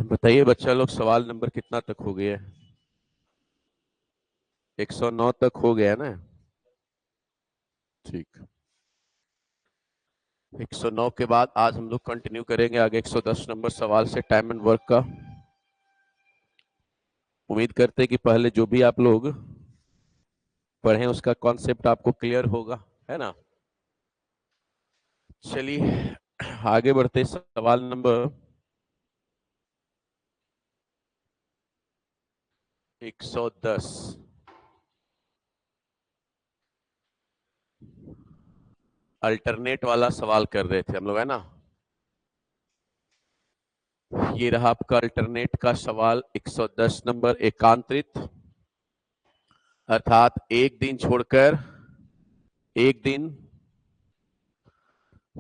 बताइए बच्चा लोग, सवाल नंबर कितना तक हो गया है? 109 तक हो गया ना? ठीक। 109 के बाद आज हम लोग कंटिन्यू करेंगे आगे 110 नंबर सवाल से टाइम एंड वर्क का। उम्मीद करते हैं कि पहले जो भी आप लोग पढ़े उसका कॉन्सेप्ट आपको क्लियर होगा, है ना? चलिए आगे बढ़ते, सवाल नंबर 110। अल्टरनेट वाला सवाल कर रहे थे हम लोग, है ना? ये रहा आपका अल्टरनेट का सवाल 110 नंबर। एकांतरित अर्थात एक दिन छोड़कर एक दिन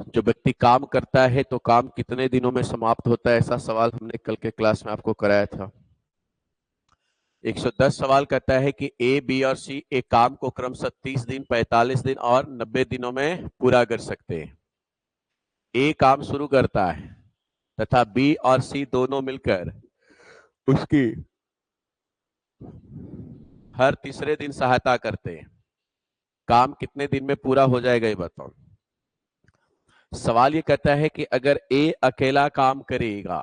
जो व्यक्ति काम करता है तो काम कितने दिनों में समाप्त होता है, ऐसा सवाल हमने कल के क्लास में आपको कराया था। 110 सवाल कहता है कि ए, बी और सी एक काम को क्रमशः 30 दिन, 45 दिन और 90 दिनों में पूरा कर सकते हैं। ए काम शुरू करता है तथा बी और सी दोनों मिलकर उसकी हर तीसरे दिन सहायता करते हैं। काम कितने दिन में पूरा हो जाएगा ये बताओ। सवाल ये कहता है कि अगर ए अकेला काम करेगा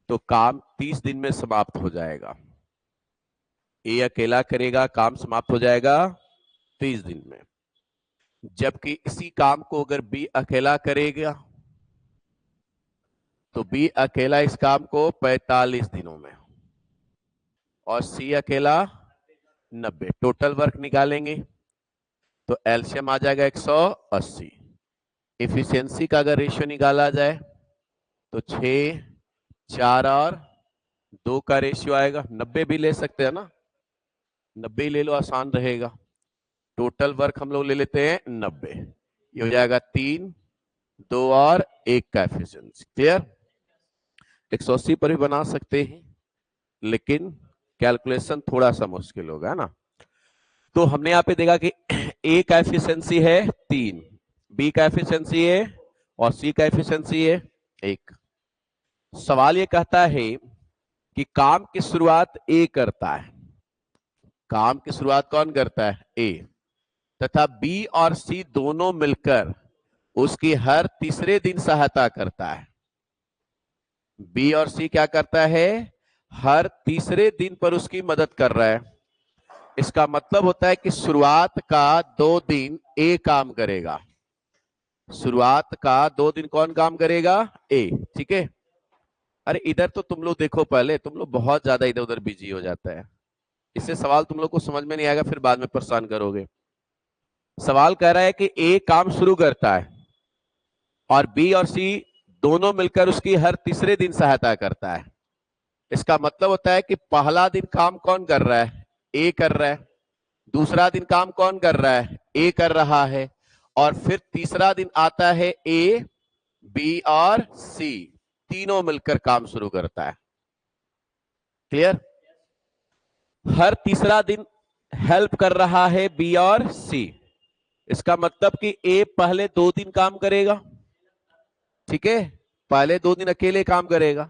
तो काम 30 दिन में समाप्त हो जाएगा। ए अकेला करेगा, काम समाप्त हो जाएगा 30 दिन में। जबकि इसी काम को अगर बी अकेला करेगा तो बी अकेला इस काम को 45 दिनों में और सी अकेला 90। टोटल वर्क निकालेंगे तो एलसीएम आ जाएगा 180। इफिशियंसी का अगर रेशियो निकाला जाए तो 6, 4 और 2 का रेशियो आएगा। 90 भी ले सकते हैं ना, 90 ले लो, आसान रहेगा। टोटल वर्क हम लोग ले लेते हैं 90। ये हो जाएगा 3, 2 और 1 का एफिशिएंसी। क्लियर? 180 पर भी बना सकते हैं लेकिन कैलकुलेशन थोड़ा सा मुश्किल होगा, है ना? तो हमने यहाँ पे देखा कि ए का एफिशिएंसी है 3, बी का एफिशिएंसी है और सी का एफिशिएंसी है 1। सवाल ये कहता है कि काम की शुरुआत ए करता है। काम की शुरुआत कौन करता है? ए। तथा बी और सी दोनों मिलकर उसकी हर तीसरे दिन सहायता करता है। बी और सी क्या करता है? हर तीसरे दिन पर उसकी मदद कर रहा है। इसका मतलब होता है कि शुरुआत का 2 दिन ए काम करेगा। शुरुआत का 2 दिन कौन काम करेगा? ए। ठीक है? अरे इधर तो तुम लोग देखो, पहले तुम लोग बहुत ज्यादा इधर उधर बिजी हो जाता है, इससे सवाल तुम लोग को समझ में नहीं आएगा, फिर बाद में परेशान करोगे। सवाल कह रहा है कि ए काम शुरू करता है और बी और सी दोनों मिलकर उसकी हर तीसरे दिन सहायता करता है। इसका मतलब होता है कि पहला दिन काम कौन कर रहा है? ए कर रहा है। दूसरा दिन काम कौन कर रहा है? ए कर रहा है। और फिर तीसरा दिन आता है ए, बी और सी तीनों मिलकर काम शुरू करता है। क्लियर? हर तीसरा दिन हेल्प कर रहा है बी और सी। इसका मतलब कि ए पहले 2 दिन काम करेगा, ठीक है? पहले 2 दिन अकेले काम करेगा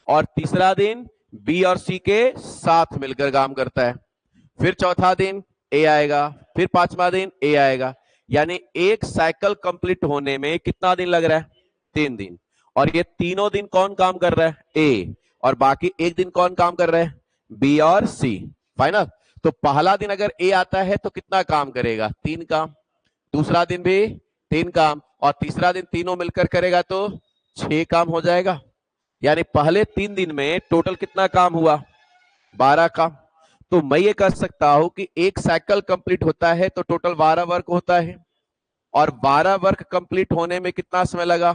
और तीसरा दिन बी और सी के साथ मिलकर काम करता है। फिर चौथा दिन ए आएगा, फिर 5वां दिन ए आएगा। यानी एक साइकिल कंप्लीट होने में कितना दिन लग रहा है? 3 दिन। और ये तीनों दिन कौन काम कर रहा है? ए। और बाकी एक दिन कौन काम कर रहा है? बी और सी। फाइनल? तो पहला दिन अगर ए आता है तो कितना काम करेगा? 3 काम। दूसरा दिन भी 3 काम और तीसरा दिन तीनों मिलकर करेगा तो 6 काम हो जाएगा। यानी पहले 3 दिन में टोटल कितना काम हुआ? 12 काम। तो मैं ये कह सकता हूं कि एक साइकिल कंप्लीट होता है तो टोटल 12 वर्क होता है और 12 वर्क कंप्लीट होने में कितना समय लगा?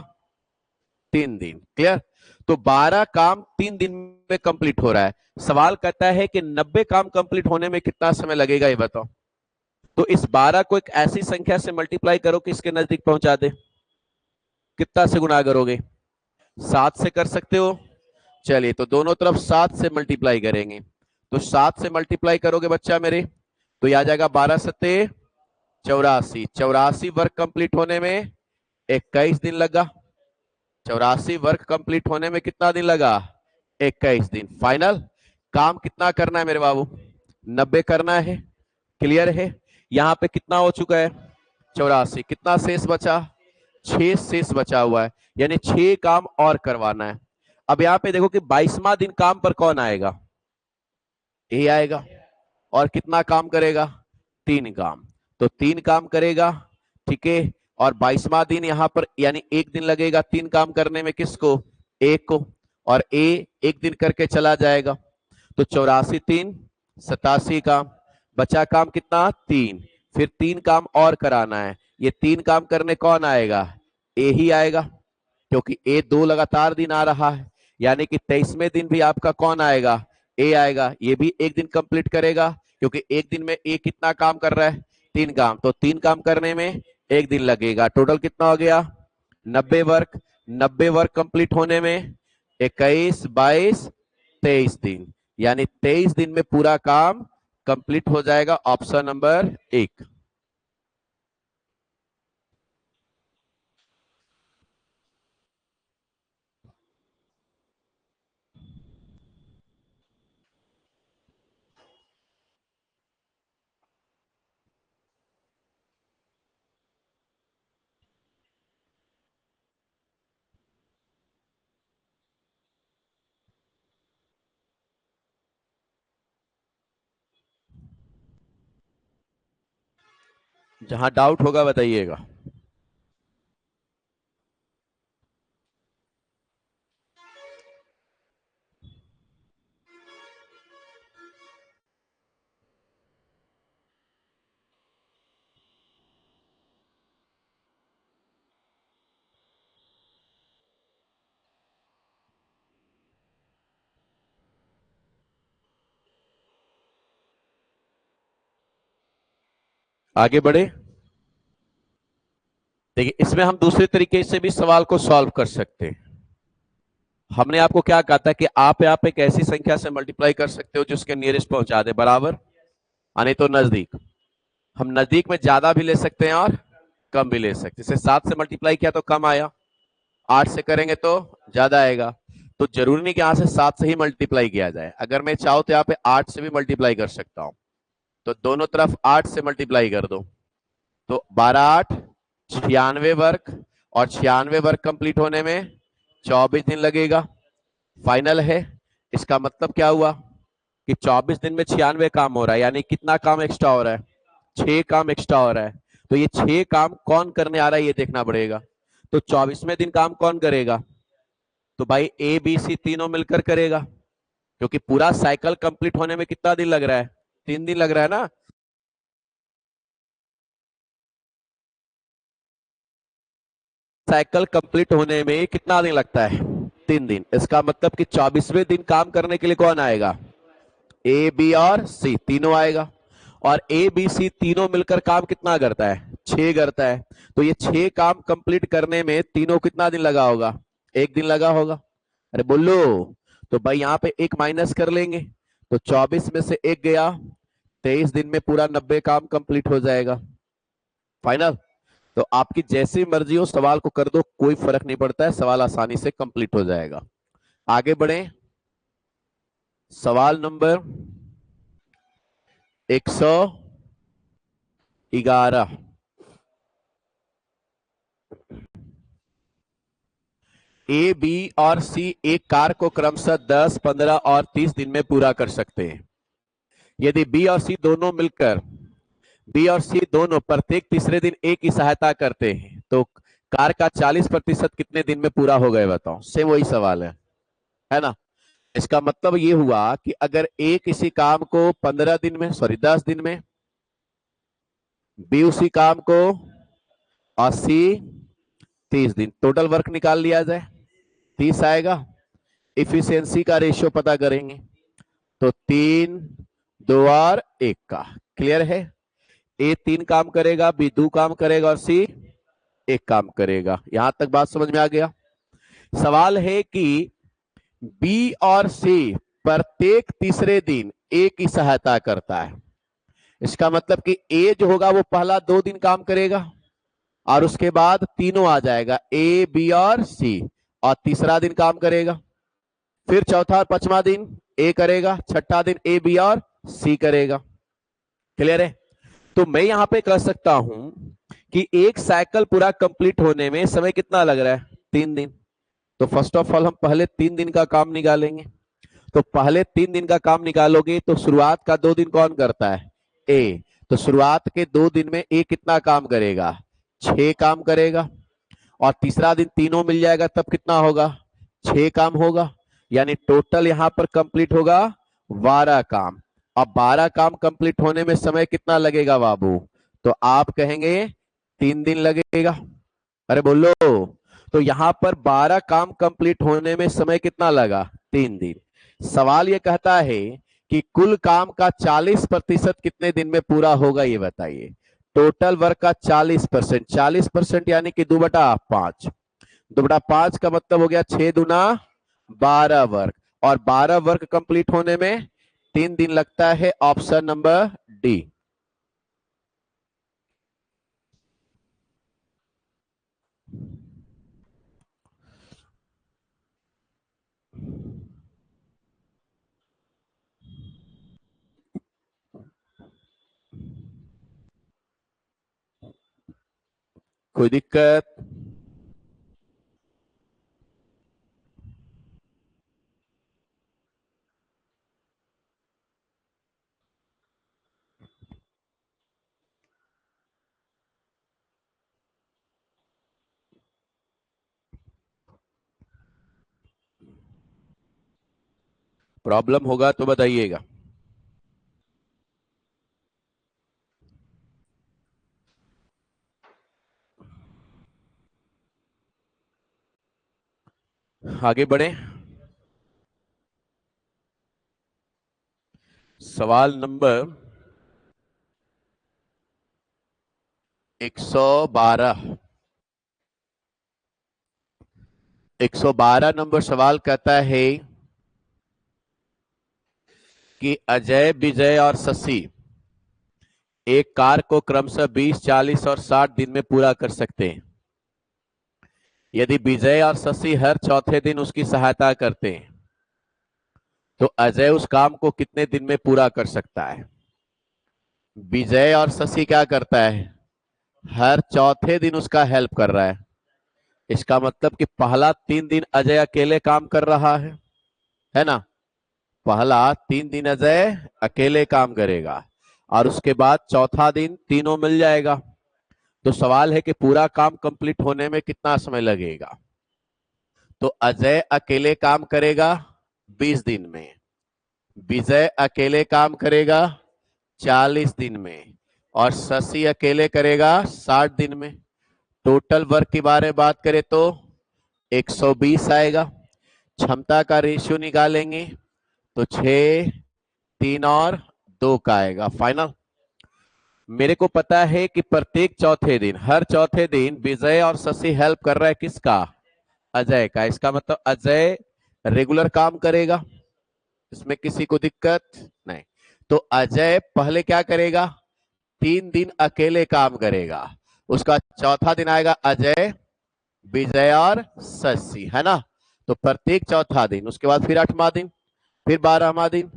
3 दिन। क्लियर? तो 12 काम 3 दिन में कंप्लीट हो रहा है। सवाल कहता है कि 90 काम कंप्लीट होने में कितना समय लगेगा, ये बताओ। तो इस 12 को एक ऐसी संख्या से मल्टीप्लाई करो कि इसके नजदीक पहुंचा दे। कितना से गुणा करोगे? 7 से कर सकते हो। चलिए तो दोनों तरफ 7 से मल्टीप्लाई करेंगे। तो 7 से मल्टीप्लाई करोगे बच्चा मेरे तो यह आ जाएगा 12 सत्ते 84। 84 वर्क कंप्लीट होने में 21 दिन लगा। 84 वर्क कंप्लीट होने में कितना दिन लगा? 21 दिन। फाइनल काम कितना करना है मेरे बाबू? 90 करना है। क्लियर है? यहां पे कितना हो चुका है? 84। कितना शेष बचा? 6 शेष बचा हुआ है, यानी 6 काम और करवाना है। अब यहां पे देखो कि 22वां दिन काम पर कौन आएगा? ए आएगा। और कितना काम करेगा? 3 काम। तो 3 काम करेगा, ठीक है। और 22वां दिन यहां पर, यानी 1 दिन लगेगा 3 काम करने में। किसको? ए को। और ए 1 दिन करके चला जाएगा। तो 84 3 87 काम। बचा काम कितना? 3। फिर 3 काम और कराना है। ये 3 काम करने कौन आएगा? ए ही आएगा, क्योंकि ए 2 लगातार दिन आ रहा है, यानी कि 23वें दिन भी आपका कौन आएगा? ए आएगा। ये भी 1 दिन कंप्लीट करेगा, क्योंकि 1 दिन में ए कितना काम कर रहा है? 3 काम। तो 3 काम करने में 1 दिन लगेगा। टोटल कितना हो गया? 90 वर्क। 90 वर्क कंप्लीट होने में 21 22 23 दिन, यानी 23 दिन में पूरा काम कंप्लीट हो जाएगा। Option number 1। जहां डाउट होगा बताइएगा। आगे बढ़े। देखिए, इसमें हम दूसरे तरीके से भी सवाल को सॉल्व कर सकते हैं। हमने आपको क्या कहा था कि आप एक ऐसी संख्या से मल्टीप्लाई कर सकते हो जिसके नियरेस्ट पहुंचा दे, बराबर, यानी तो नजदीक। हम नजदीक में ज्यादा भी ले सकते हैं और कम भी ले सकते हैं। जैसे 7 से मल्टीप्लाई किया तो कम आया, 8 से करेंगे तो ज्यादा आएगा। तो जरूरी नहीं कि यहां से 7 से ही मल्टीप्लाई किया जाए। अगर मैं चाहूं तो यहाँ पे 8 से भी मल्टीप्लाई कर सकता हूं। तो दोनों तरफ 8 से मल्टीप्लाई कर दो, तो 12 8 96 वर्क। और 96 वर्क कंप्लीट होने में 24 दिन लगेगा। फाइनल है। इसका मतलब क्या हुआ कि 24 दिन में 96 काम हो रहा है, यानी कितना काम एक्स्ट्रा हो रहा है? 6 काम एक्स्ट्रा हो रहा है। तो ये 6 काम कौन करने आ रहा है ये देखना पड़ेगा। तो 24वें दिन काम कौन करेगा? तो भाई ए बी सी तीनों मिलकर करेगा, क्योंकि पूरा साइकिल कंप्लीट होने में कितना दिन लग रहा है? 3 दिन लग रहा है ना। साइकिल कंप्लीट होने में कितना दिन लगता है? 3 दिन। इसका मतलब कि 24वें दिन काम करने के लिए कौन आएगा? ए बी और सी तीनों आएगा। और ए बी सी तीनों मिलकर काम कितना करता है? 6 करता है। तो ये 6 काम कंप्लीट करने में तीनों कितना दिन लगा होगा? 1 दिन लगा होगा। अरे बोलो। तो भाई यहाँ पे 1 माइनस कर लेंगे, तो 24 में से 1 गया। 23 दिन में पूरा 90 काम कंप्लीट हो जाएगा। फाइनल। तो आपकी जैसी मर्जी हो, सवाल को कर दो, कोई फर्क नहीं पड़ता है, सवाल आसानी से कंप्लीट हो जाएगा। आगे बढ़े। सवाल नंबर 111। ए बी और सी एक कार को क्रमशः 10 15 और 30 दिन में पूरा कर सकते हैं। यदि बी और सी दोनों प्रत्येक तीसरे दिन ए की सहायता करते हैं, तो कार का 40% कितने दिन में पूरा हो गए बताओ। सेम वही सवाल है ना। इसका मतलब ये हुआ कि अगर ए किसी काम को 15 दिन में, सॉरी 10 दिन में, बी उसी काम को 80 30 दिन, टोटल वर्क निकाल लिया जाए, 30 आएगा। इफिशियंसी का रेशियो पता करेंगे, तो 3 2 और 1 का। क्लियर है? ए 3 काम करेगा, बी 2 काम करेगा और सी 1 काम करेगा। यहां तक बात समझ में आ गया। सवाल है कि बी और सी प्रत्येक तीसरे दिन ए की सहायता करता है। इसका मतलब कि ए जो होगा वो पहला 2 दिन काम करेगा, और उसके बाद तीनों आ जाएगा, ए बी और सी, और तीसरा दिन काम करेगा। फिर चौथा और पांचवा दिन ए करेगा, छठा दिन ए बी और सी करेगा। क्लियर है? तो मैं यहां पे कह सकता हूं कि एक साइकिल पूरा कंप्लीट होने में समय कितना लग रहा है? 3 दिन। तो फर्स्ट ऑफ ऑल हम पहले 3 दिन का काम निकालेंगे। तो पहले 3 दिन का काम निकालोगे तो शुरुआत का 2 दिन कौन करता है? ए। तो शुरुआत के 2 दिन में ए कितना काम करेगा? 6 काम करेगा। और तीसरा दिन तीनों मिल जाएगा तब कितना होगा? 6 काम होगा। यानी टोटल यहां पर कंप्लीट होगा 12 काम। अब 12 काम कंप्लीट होने में समय कितना लगेगा बाबू? तो आप कहेंगे 3 दिन लगेगा। अरे बोलो। तो यहां पर 12 काम कंप्लीट होने में समय कितना लगा? 3 दिन। सवाल ये कहता है कि कुल काम का 40% कितने दिन में पूरा होगा, ये बताइए। टोटल वर्क का 40%, 40% यानी कि 2/5। 2/5 का मतलब हो गया 6 दूना 12 वर्क। और 12 वर्क कंप्लीट होने में 3 दिन लगता है। Option number D. कोई दिक्कत? प्रॉब्लम होगा तो बताइएगा। आगे बढ़े। सवाल नंबर 112। 112 नंबर सवाल कहता है कि अजय, विजय और शशि एक कार को क्रमशः 20, 40 और 60 दिन में पूरा कर सकते हैं। यदि विजय और शशि हर चौथे दिन उसकी सहायता करते हैं तो अजय उस काम को कितने दिन में पूरा कर सकता है? विजय और शशि क्या करता है? हर चौथे दिन उसका हेल्प कर रहा है। इसका मतलब कि पहला 3 दिन अजय अकेले काम कर रहा है ना? पहला 3 दिन अजय अकेले काम करेगा और उसके बाद चौथा दिन तीनों मिल जाएगा। तो सवाल है कि पूरा काम कंप्लीट होने में कितना समय लगेगा? तो अजय अकेले काम करेगा 20 दिन में, विजय अकेले काम करेगा 40 दिन में और शशि अकेले करेगा 60 दिन में। टोटल वर्क के बारे में बात करें तो 120 आएगा। क्षमता का रेशियो निकालेंगे तो 6, 3 और 2 का आएगा फाइनल। मेरे को पता है कि प्रत्येक चौथे दिन, हर चौथे दिन विजय और शशि हेल्प कर रहा है किसका? अजय का। इसका मतलब अजय रेगुलर काम करेगा, इसमें किसी को दिक्कत नहीं। तो अजय पहले क्या करेगा? 3 दिन अकेले काम करेगा। उसका चौथा दिन आएगा अजय, विजय और शशि, है ना? तो प्रत्येक चौथा दिन, उसके बाद फिर 8वां दिन, फिर 12वां दिन,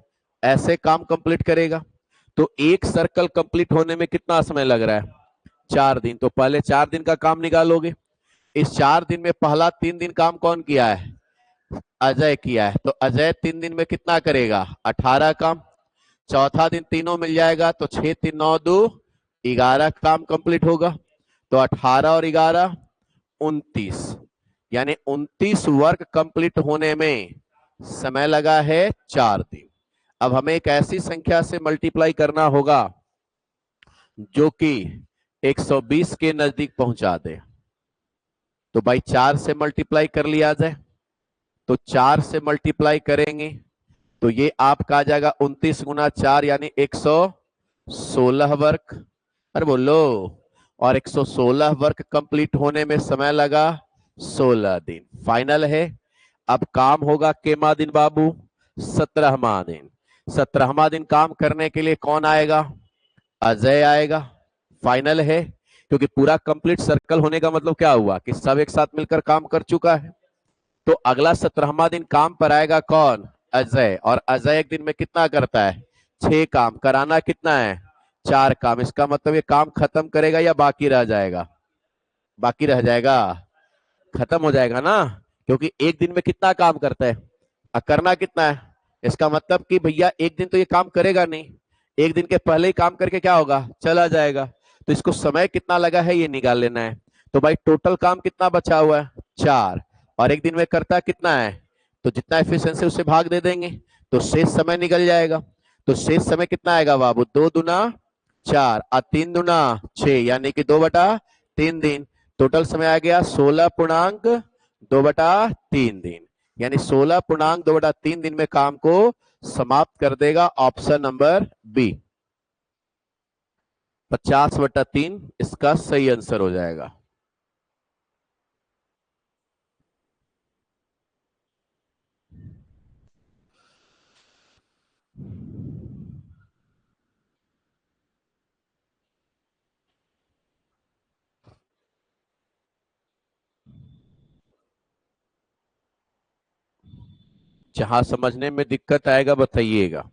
ऐसे काम कंप्लीट करेगा। तो एक सर्कल कंप्लीट होने में कितना समय लग रहा है? 4 दिन। तो पहले 4 दिन का काम निकालोगे। इस 4 दिन में पहला 3 दिन काम कौन किया है? अजय किया है। तो अजय 3 दिन में कितना करेगा? 18 काम। चौथा दिन तीनों मिल जाएगा तो 6, 3, 9, 2, 11 काम कंप्लीट होगा। तो 18 और 11 29, यानी 29 वर्क कंप्लीट होने में समय लगा है 4 दिन। अब हमें एक ऐसी संख्या से मल्टीप्लाई करना होगा जो कि 120 के नजदीक पहुंचा दे। तो भाई 4 से मल्टीप्लाई कर लिया जाए। तो 4 से मल्टीप्लाई करेंगे तो ये आपका आ जाएगा 29 गुना 4 यानी 116 वर्क। अरे बोलो। और 116 वर्क कंप्लीट होने में समय लगा 16 दिन। फाइनल है। अब काम होगा केमा दिन बाबू? 17वां दिन। 17वां दिन काम करने के लिए कौन आएगा? अजय आएगा। फाइनल है, क्योंकि पूरा कंप्लीट सर्कल होने का मतलब क्या हुआ कि सब एक साथ मिलकर काम कर चुका है। तो अगला 17वां दिन काम पर आएगा कौन? अजय। और अजय एक दिन में कितना करता है? 6 काम। कराना कितना है? 4 काम। इसका मतलब ये काम खत्म करेगा या बाकी रह जाएगा? बाकी रह जाएगा। खत्म हो जाएगा ना, क्योंकि एक दिन में कितना काम करता है और करना कितना है। इसका मतलब कि भैया एक दिन तो ये काम करेगा नहीं, एक दिन के पहले ही काम करके क्या होगा? चला जाएगा। तो इसको समय कितना लगा है ये निकाल लेना है। तो भाई टोटल काम कितना बचा हुआ है? 4। और एक दिन में करता कितना है? तो जितना एफिशिएंसी उसे भाग दे देंगे तो शेष समय निकल जाएगा। तो शेष समय कितना आएगा बाबू? 2 दूना 4 और 3 दूना 6, यानी कि 2/3 दिन। टोटल समय आ गया 16.2/3 दिन, यानी 16.2/3 दिन में काम को समाप्त कर देगा। ऑप्शन नंबर बी 50/3 इसका सही आंसर हो जाएगा। जहां समझने में दिक्कत आएगा बताइएगा।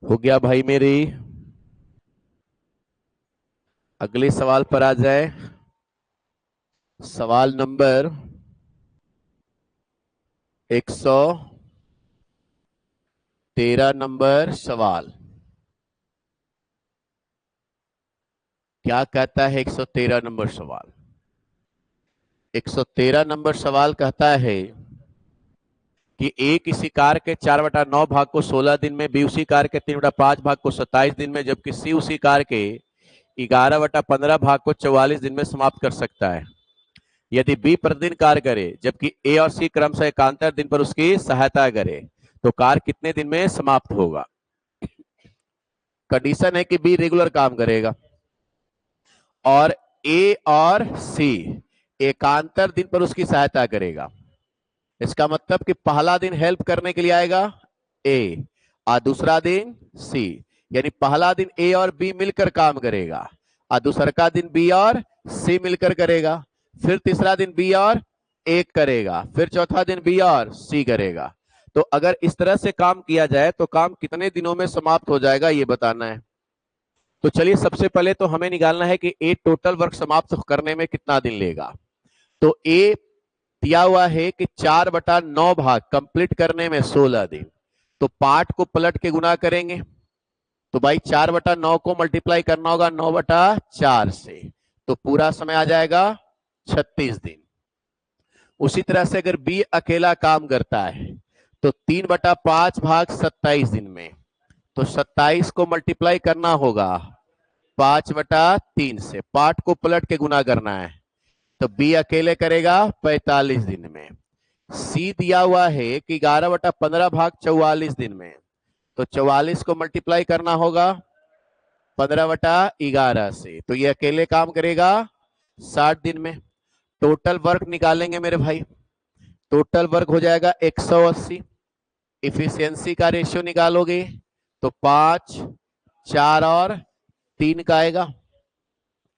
हो गया भाई मेरी। अगले सवाल पर आ जाए। सवाल नंबर 113 नंबर सवाल क्या कहता है? 113 नंबर सवाल 113 नंबर सवाल कहता है कि ए किसी कार के 4/9 भाग को 16 दिन में, बी उसी कार के 3/5 भाग को 27 दिन में, जबकि सी उसी कार के 11/15 भाग को 44 दिन में समाप्त कर सकता है। यदि बी प्रतिदिन कार्य करे जबकि ए और सी क्रमशः एकांतर दिन पर उसकी सहायता करे तो कार्य कितने दिन में समाप्त होगा? कंडीशन है कि बी रेगुलर काम करेगा और ए और सी एकांतर दिन पर उसकी सहायता करेगा। इसका मतलब कि पहला दिन हेल्प करने के लिए आएगा ए और दूसरा दिन सी, यानी पहला दिन ए और बी मिलकर काम करेगा और दूसरा का दिन बी और सी मिलकर करेगा, फिर तीसरा दिन बी और ए करेगा, फिर चौथा दिन बी और सी करेगा। तो अगर इस तरह से काम किया जाए तो काम कितने दिनों में समाप्त हो जाएगा ये बताना है। तो चलिए सबसे पहले तो हमें निकालना है कि ए टोटल वर्क समाप्त करने में कितना दिन लेगा। तो ए दिया हुआ है कि 4/9 भाग कंप्लीट करने में 16 दिन। तो पार्ट को पलट के गुना करेंगे तो भाई 4/9 को मल्टीप्लाई करना होगा 9/4 से, तो पूरा समय आ जाएगा 36 दिन। उसी तरह से अगर बी अकेला काम करता है तो 3/5 भाग 27 दिन में, तो 27 को मल्टीप्लाई करना होगा 5/3 से, पार्ट को पलट के गुना करना है तो बी अकेले करेगा 45 दिन में। सी दिया हुआ है कि 11/15 भाग 44 दिन में, तो 44 को मल्टीप्लाई करना होगा 15/11 से, तो ये अकेले काम करेगा 60 दिन में। टोटल वर्क निकालेंगे मेरे भाई, टोटल वर्क हो जाएगा 180। इफिशियंसी का रेशियो निकालोगे तो 5, 4 और 3 का आएगा।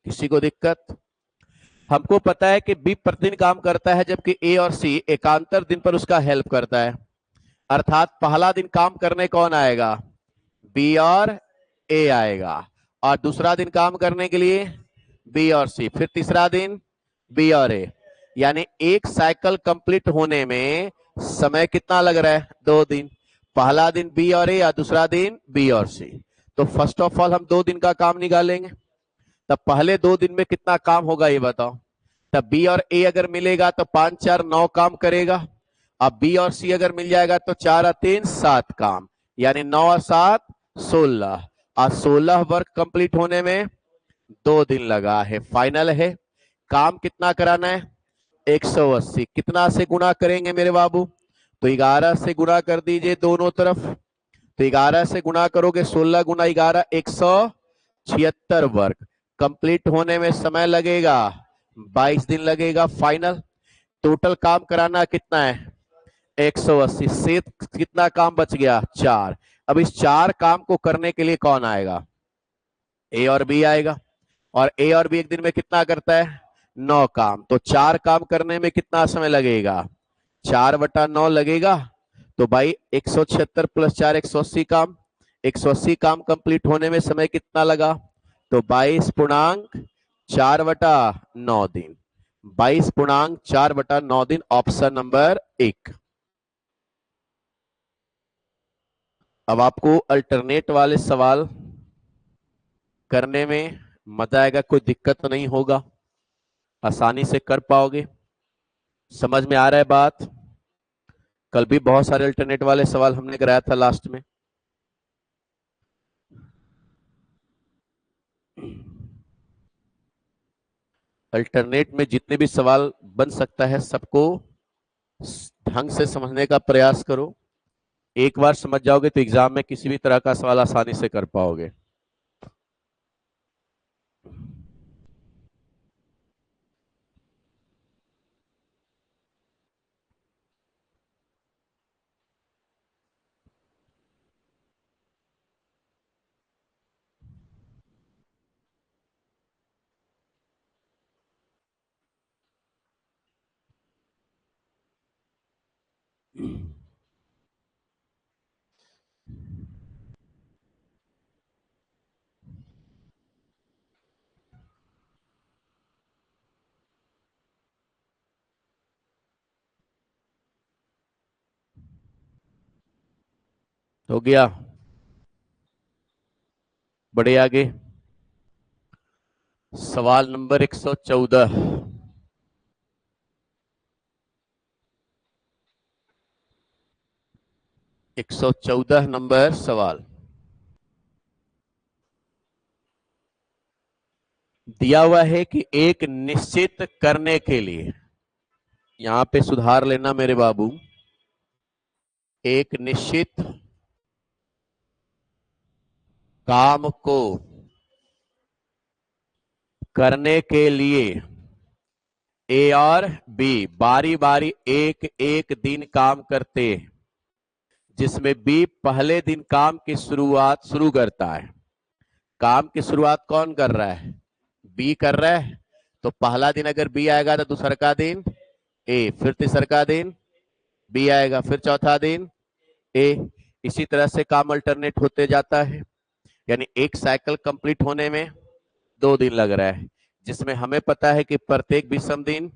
किसी को दिक्कत? हमको पता है कि बी प्रतिदिन काम करता है जबकि ए और सी एकांतर दिन पर उसका हेल्प करता है, अर्थात पहला दिन काम करने कौन आएगा? बी और ए आएगा, और दूसरा दिन काम करने के लिए बी और सी, फिर तीसरा दिन बी और ए, यानी एक साइकिल कंप्लीट होने में समय कितना लग रहा है? 2 दिन। पहला दिन बी और ए या दूसरा दिन बी और सी। तो फर्स्ट ऑफ ऑल हम 2 दिन का काम निकालेंगे, तब पहले 2 दिन में कितना काम होगा ये बताओ। तब बी और ए अगर मिलेगा तो 5, 4, 9 काम करेगा। अब बी और सी अगर मिल जाएगा तो 4 और 3 7 काम, यानी 9 और 7 16, और 16 वर्क कंप्लीट होने में 2 दिन लगा है। फाइनल है काम कितना कराना है? 180। कितना से गुना करेंगे मेरे बाबू? तो 11 से गुना कर दीजिए दोनों तरफ। तो 11 से गुना करोगे 16 गुना 11 176 वर्क कंप्लीट होने में समय लगेगा 22 दिन लगेगा। फाइनल। टोटल काम कराना कितना है 180 से कितना काम बच गया 4। अब इस 4 काम को करने के लिए कौन आएगा ए और बी आएगा और ए और बी एक दिन में कितना करता है 9 काम। तो 4 काम करने में कितना समय लगेगा 4/9 लगेगा। तो भाई 176 प्लस 4 180 काम। 180 काम कंप्लीट होने में समय कितना लगा तो 22.4/9 दिन। 22.4/9 दिन ऑप्शन नंबर 1। अब आपको अल्टरनेट वाले सवाल करने में मजा आएगा, कोई दिक्कत नहीं होगा, आसानी से कर पाओगे। समझ में आ रहा है बात। कल भी बहुत सारे अल्टरनेट वाले सवाल हमने कराया था लास्ट में। अल्टरनेट में जितने भी सवाल बन सकता है सबको ढंग से समझने का प्रयास करो। एक बार समझ जाओगे तो एग्जाम में किसी भी तरह का सवाल आसानी से कर पाओगे। हो गया, बढ़े आगे। सवाल नंबर 114। 114 नंबर सवाल दिया हुआ है कि एक निश्चित करने के लिए, यहां पे सुधार लेना मेरे बाबू, एक निश्चित काम को करने के लिए ए और बी बारी बारी एक एक दिन काम करते, जिसमें बी पहले दिन काम की शुरुआत शुरू करता है। काम की शुरुआत कौन कर रहा है बी कर रहा है। तो पहला दिन अगर बी आएगा तो दूसरा का दिन ए, फिर तीसरा का दिन बी आएगा, फिर चौथा दिन ए। इसी तरह से काम अल्टरनेट होते जाता है, यानी एक साइकिल कंप्लीट होने में 2 दिन लग रहा है, जिसमें हमें पता है कि प्रत्येक विषम दिन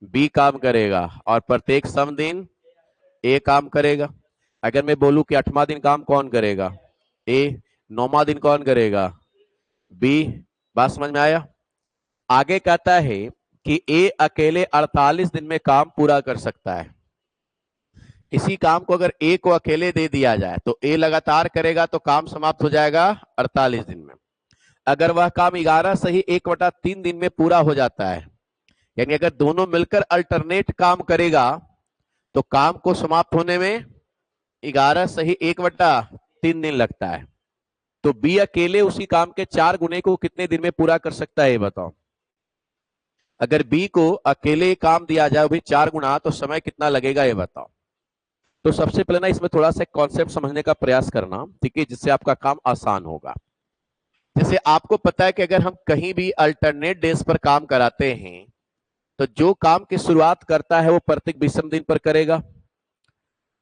बी काम करेगा और प्रत्येक सम दिन ए काम करेगा। अगर मैं बोलूं कि 8वां दिन काम कौन करेगा ए, 9वां दिन कौन करेगा बी। बात समझ में आया। आगे कहता है कि ए अकेले 48 दिन में काम पूरा कर सकता है। इसी काम को अगर ए को अकेले दे दिया जाए तो ए लगातार करेगा तो काम समाप्त हो जाएगा 48 दिन में। अगर वह काम 11 सही 1/3 दिन में पूरा हो जाता है, यानी अगर दोनों मिलकर अल्टरनेट काम करेगा तो काम को समाप्त होने में 11 सही 1/3 दिन लगता है। तो बी अकेले उसी काम के 4 गुने को कितने दिन में पूरा कर सकता है ये बताओ। अगर बी को अकेले काम दिया जाए भी 4 गुना तो समय कितना लगेगा ये बताओ। तो सबसे पहले ना इसमें थोड़ा सा कॉन्सेप्ट समझने का प्रयास करना, ठीक है, जिससे आपका काम आसान होगा। जैसे आपको पता है कि अगर हम कहीं भी अल्टरनेट डेज पर काम कराते हैं तो जो काम की शुरुआत करता है वो प्रत्येक विषम दिन पर करेगा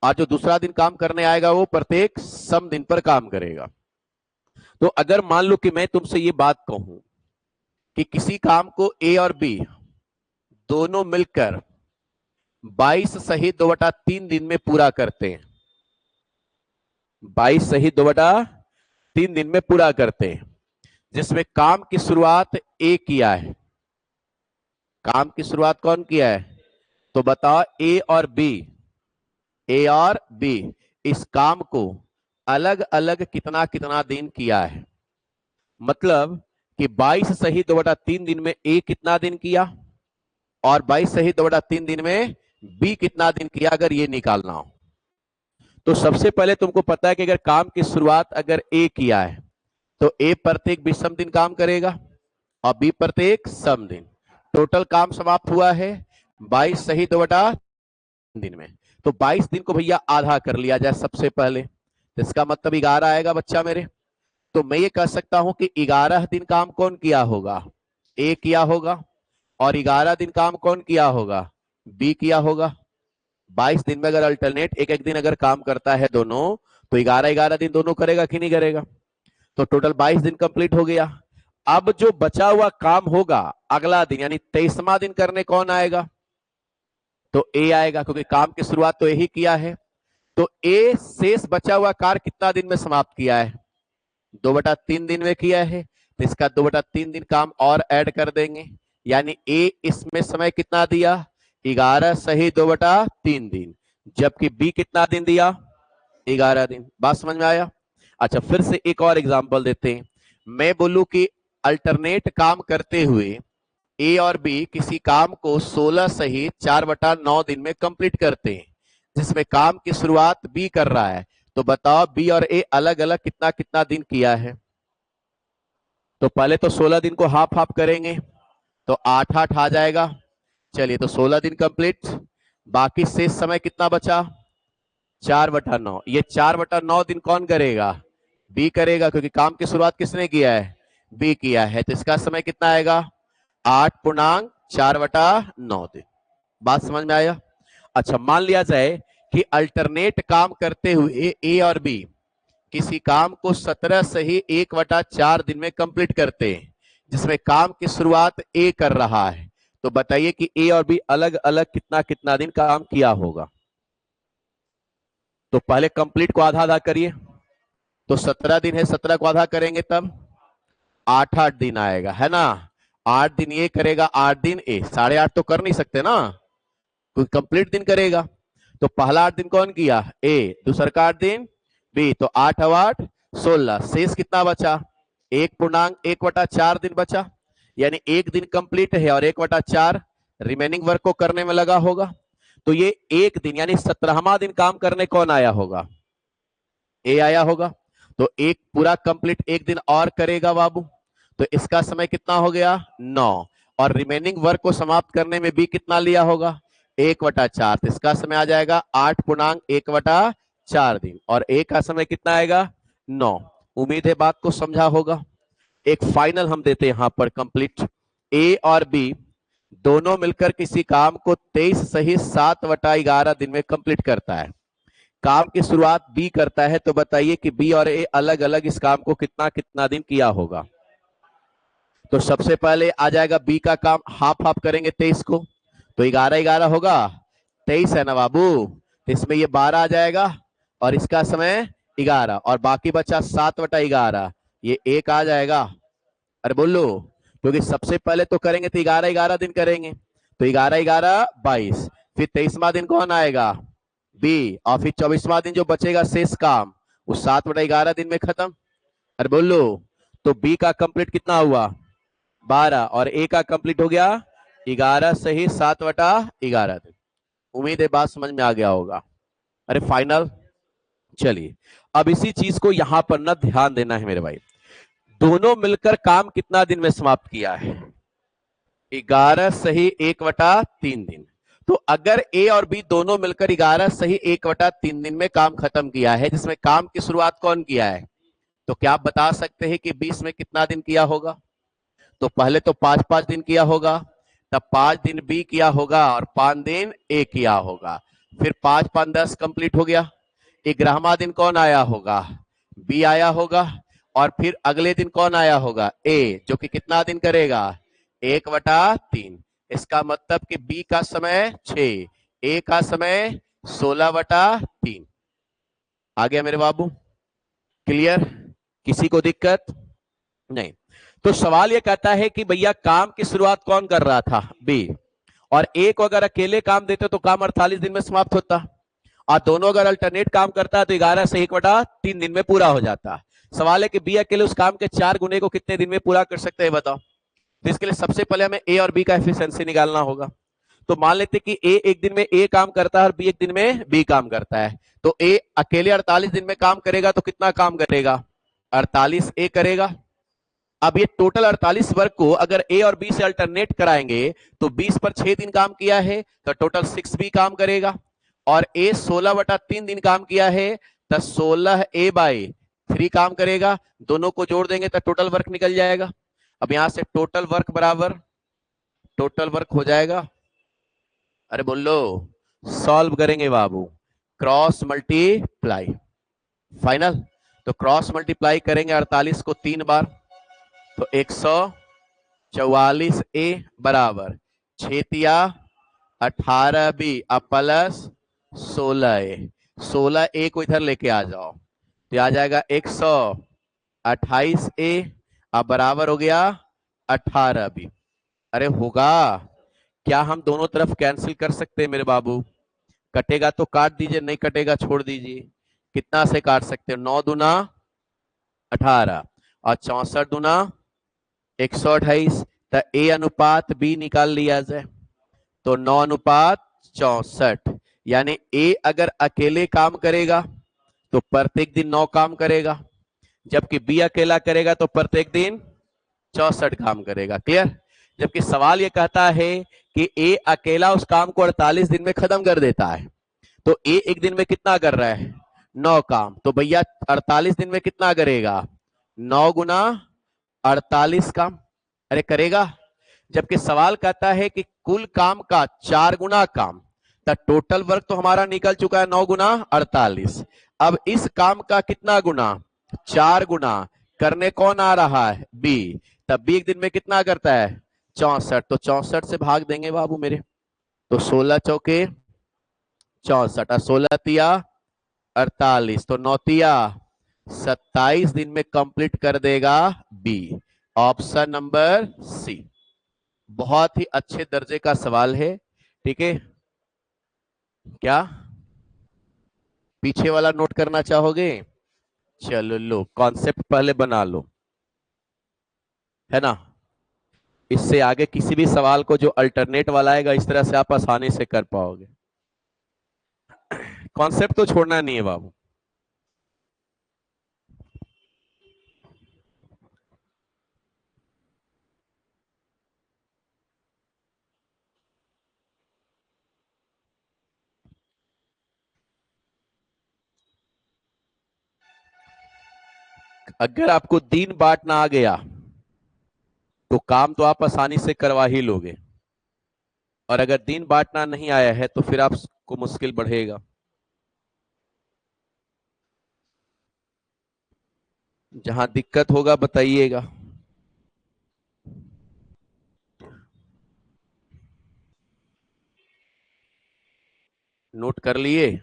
और जो दूसरा दिन काम करने आएगा वो प्रत्येक सम दिन पर काम करेगा। तो अगर मान लो कि मैं तुमसे ये बात कहूं कि किसी काम को ए और बी दोनों मिलकर 22 सही 2/3 दिन में पूरा करते हैं, 22 सही 2/3 दिन में पूरा करते हैं, जिसमें काम की शुरुआत ए किया है। काम की शुरुआत कौन किया है तो बताओ ए और बी, ए और बी इस काम को अलग अलग कितना कितना दिन किया है। मतलब कि 22 सही 2/3 दिन में ए कितना दिन किया और 22 सही 2/3 दिन में बी कितना दिन किया, अगर ये निकालना हो तो सबसे पहले तुमको पता है कि अगर काम की शुरुआत अगर ए किया है तो ए प्रत्येक विषम दिन काम करेगा और बी प्रत्येक सम दिन। टोटल काम समाप्त हुआ है 22 सही 2/3 दिन में। तो 22 दिन को भैया आधा कर लिया जाए सबसे पहले, तो इसका मतलब 11 आएगा बच्चा मेरे। तो मैं ये कह सकता हूं कि 11 दिन काम कौन किया होगा, ए किया होगा, और 11 दिन काम कौन किया होगा, बी किया होगा। 22 दिन में अगर अल्टरनेट एक एक दिन अगर काम करता है दोनों, तो 11-11 दिन दोनों करेगा कि नहीं करेगा। तो टोटल 22 दिन कंप्लीट हो गया। अब जो बचा हुआ काम होगा अगला दिन यानी 23वां दिन करने कौन आएगा, तो ए आएगा, क्योंकि काम की शुरुआत तो यही किया है। तो ए शेष बचा हुआ कार्य कितना दिन में समाप्त किया है, 2/3 दिन में किया है। तो इसका 2/3 दिन काम और ऐड कर देंगे, यानी ए इसमें समय कितना दिया, 11 सही 2/3 दिन, जबकि बी कितना दिन दिया, 11 दिन। बात समझ में आया। अच्छा फिर से एक और एग्जांपल देते हैं। मैं बोलूं कि अल्टरनेट काम करते हुए ए और बी किसी काम को 16 सही 4/9 दिन में कंप्लीट करते हैं, जिसमें काम की शुरुआत बी कर रहा है। तो बताओ बी और ए अलग अलग कितना कितना दिन किया है। तो पहले तो 16 दिन को हाफ हाफ करेंगे, तो 8-8 आ जाएगा। चलिए तो 16 दिन कंप्लीट, बाकी शेष समय कितना बचा, 4/9। ये 4/9 दिन कौन करेगा, बी करेगा, क्योंकि काम की शुरुआत किसने किया है, बी किया है। तो इसका समय कितना आएगा, 8.4/9 दिन। बात समझ में आया। अच्छा मान लिया जाए कि अल्टरनेट काम करते हुए ए और बी किसी काम को 17 सही 1/4 दिन में कंप्लीट करते हैं, जिसमें काम की शुरुआत ए कर रहा है। तो बताइए कि ए और बी अलग अलग कितना कितना दिन काम किया होगा। तो पहले कंप्लीट को आधा आधा करिए, तो 17 दिन है, 17 को आधा करेंगे तब 8-8 दिन आएगा, है ना। 8 दिन ये करेगा, 8 दिन ए, 8.5 तो कर नहीं सकते ना, कोई कंप्लीट दिन करेगा। तो पहला 8 दिन कौन किया, ए, दूसरा का 8 दिन बी, तो 8-8 16, शेष कितना बचा, 1.1/4 दिन बचा, यानी एक दिन कंप्लीट है और 1/4 रिमेनिंग वर्क को करने में लगा होगा। तो ये एक दिन यानी 17वां दिन काम करने कौन आया होगा, ए आया होगा। तो एक पूरा कंप्लीट एक दिन और करेगा बाबू, तो इसका समय कितना हो गया 9, और रिमेनिंग वर्क को समाप्त करने में भी कितना लिया होगा 1/4, तो इसका समय आ जाएगा 8.1/4 दिन, और ए का समय कितना आएगा 9। उम्मीद है बात को समझा होगा। एक फाइनल हम देते हैं यहां पर कंप्लीट। ए और बी दोनों मिलकर किसी काम को 23 सही 7/11 दिन में कंप्लीट करता है। काम की शुरुआत बी करता है, तो बताइए कि बी और ए अलग अलग इस काम को कितना कितना दिन किया होगा। तो सबसे पहले आ जाएगा बी का काम, हाफ हाफ करेंगे 23 को, तो 11-11 होगा, 23 है ना बाबू, तो इसमें ये 12 आ जाएगा, और इसका समय 11, और बाकी बचा 7/11, ये 1 आ जाएगा। अरे बोलो, क्योंकि सबसे पहले तो करेंगे तो 11-11 दिन करेंगे, तो 11-11 22, फिर 23वां दिन कौन आएगा, बी, और फिर 24वां दिन जो बचेगा शेष काम, वो 7/11 दिन में खत्म। अरे बोलो, तो बी का कंप्लीट कितना हुआ 12, और ए का कंप्लीट हो गया 11 सही 7/11 दिन। उम्मीद है बात समझ में आ गया होगा। अरे फाइनल। चलिए अब इसी चीज को यहां पर ना ध्यान देना है मेरे भाई, दोनों मिलकर काम कितना दिन में समाप्त किया है, 11 सही 1/3 दिन। तो अगर ए और बी दोनों मिलकर 11 सही 1/3 दिन में काम खत्म किया है, जिसमें काम की शुरुआत कौन किया है, तो क्या आप बता सकते हैं कि 20 में कितना दिन किया होगा। तो पहले तो 5-5 दिन किया होगा, तब 5 दिन बी किया होगा, और 5 दिन ए किया होगा, फिर 5-5 10 कंप्लीट हो गया। 11वां दिन कौन आया होगा, बी आया होगा, और फिर अगले दिन कौन आया होगा, ए, जो कि कितना दिन करेगा 1/3। इसका मतलब कि बी का समय 6, ए का समय 16/3। आ गया मेरे बाबू, क्लियर, किसी को दिक्कत नहीं। तो सवाल यह कहता है कि भैया काम की शुरुआत कौन कर रहा था, बी, और ए को अगर अकेले काम देते तो काम 48 दिन में समाप्त होता, और दोनों अगर अल्टरनेट काम करता है तो 11 से 1/3 दिन में पूरा हो जाता। सवाल है कि बी अकेले उस काम के 4 गुने को कितने दिन में पूरा कर सकते हैं बताओ। तो इसके लिए सबसे पहले हमें ए और बी का एफिशिएंसी निकालना होगा। तो मान लेते कि ए एक दिन में ए काम करता है और बी एक दिन में बी काम करता है। तो ए अकेले 48 दिन में काम करेगा तो कितना काम करेगा, 48 ए करेगा। अब ये टोटल 48 वर्ग को अगर ए और बी से अल्टरनेट कराएंगे तो 20 पर 6 दिन काम किया है तो टोटल 6 बी काम करेगा, और ए 16/3 दिन काम किया है तो 16a/3 काम करेगा। दोनों को जोड़ देंगे तो टोटल वर्क निकल जाएगा। अब यहां से टोटल वर्क बराबर टोटल वर्क हो जाएगा, अरे बोलो, सॉल्व करेंगे बाबू, क्रॉस मल्टीप्लाई फाइनल। तो क्रॉस मल्टीप्लाई करेंगे 48 को 3 बार तो 144a बराबर 6×18b प्लस 16a। 16a को इधर लेके आ जाओ तो आ जाएगा 128a अब बराबर हो गया 18b। अरे होगा क्या? हम दोनों तरफ कैंसिल कर सकते हैं मेरे बाबू। कटेगा तो काट दीजिए, नहीं कटेगा छोड़ दीजिए। कितना से काट सकते हो? 9 दूना 18 और 64 दूना 128, तो ए अनुपात बी निकाल लिया जाए तो 9:64, यानी ए अगर अकेले काम करेगा तो प्रत्येक दिन 9 काम करेगा, जबकि बी अकेला करेगा तो प्रत्येक दिन 64 काम करेगा। क्लियर? जबकि सवाल ये कहता है कि ए अकेला उस काम को 48 दिन में खत्म कर देता है, तो ए एक दिन में कितना कर रहा है? 9 काम। तो भैया 48 दिन में कितना करेगा? 9×48 काम। अरे करेगा। जबकि सवाल कहता है कि कुल काम का 4 गुना काम, तो टोटल वर्क तो हमारा निकल चुका है 9×48। अब इस काम का कितना गुना? 4 गुना। करने कौन आ रहा है? बी। तब बी एक दिन में कितना करता है? 64। तो 64 से भाग देंगे बाबू मेरे, तो 16 चौके 64 और 16 तिया 48, तो 9 तिया 27 दिन में कंप्लीट कर देगा बी। ऑप्शन नंबर सी। बहुत ही अच्छे दर्जे का सवाल है। ठीक है, क्या पीछे वाला नोट करना चाहोगे? चलो लो, कॉन्सेप्ट पहले बना लो, है ना। इससे आगे किसी भी सवाल को जो अल्टरनेट वाला आएगा इस तरह से आप आसानी से कर पाओगे। कॉन्सेप्ट तो छोड़ना नहीं है बाबू। अगर आपको दिन बांटना आ गया तो काम तो आप आसानी से करवा ही लोगे, और अगर दिन बांटना नहीं आया है तो फिर आपको मुश्किल बढ़ेगा। जहां दिक्कत होगा बताइएगा। नोट कर लिए?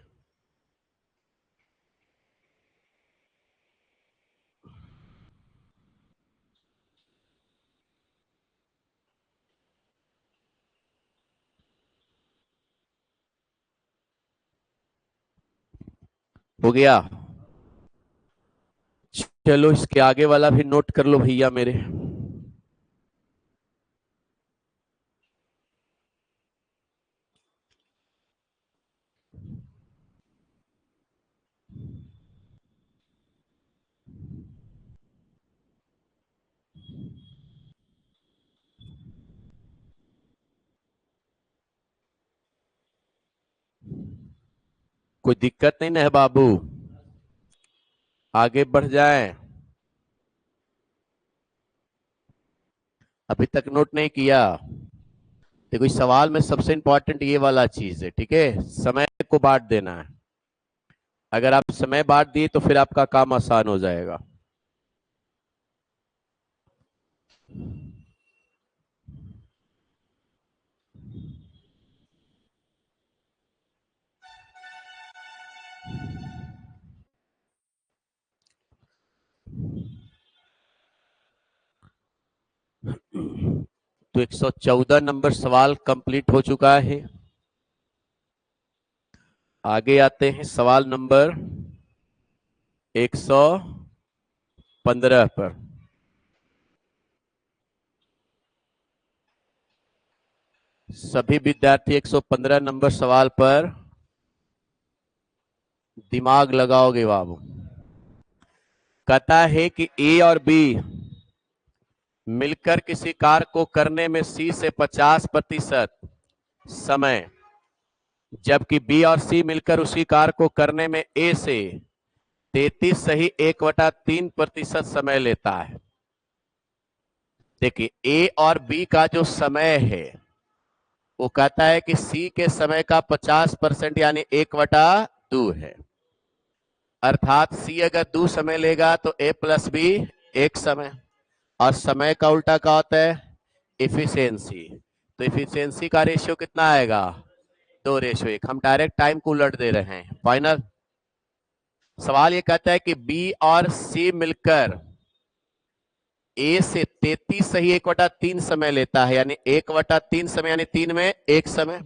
हो गया? चलो इसके आगे वाला भी नोट कर लो भैया मेरे। कोई दिक्कत नहीं ना है बाबू? आगे बढ़ जाएं। अभी तक नोट नहीं किया? देखो इस सवाल में सबसे इंपॉर्टेंट ये वाला चीज है, ठीक है, समय को बांट देना है। अगर आप समय बांट दिए तो फिर आपका काम आसान हो जाएगा। तो 114 नंबर सवाल कंप्लीट हो चुका है। आगे आते हैं सवाल नंबर 115 पर। सभी विद्यार्थी 115 नंबर सवाल पर दिमाग लगाओगे बाबू। कहता है कि ए और बी मिलकर किसी कार्य को करने में सी से 50% समय, जबकि बी और सी मिलकर उसी कार्य को करने में ए से 33 सही 1/3% समय लेता है। देखिए ए और बी का जो समय है वो कहता है कि सी के समय का 50% यानी 1/2 है। अर्थात सी अगर 2 समय लेगा तो ए प्लस बी 1 समय, और समय का उल्टा क्या होता है? इफिशियंसी। तो इफिशियंसी का रेशियो कितना आएगा? 2:1। हम डायरेक्ट टाइम को उलट दे रहे हैं। फाइनल सवाल ये कहता है कि बी और सी मिलकर ए से 33 सही 1/3 समय लेता है, यानी 1/3 समय यानी 3 में 1 समय।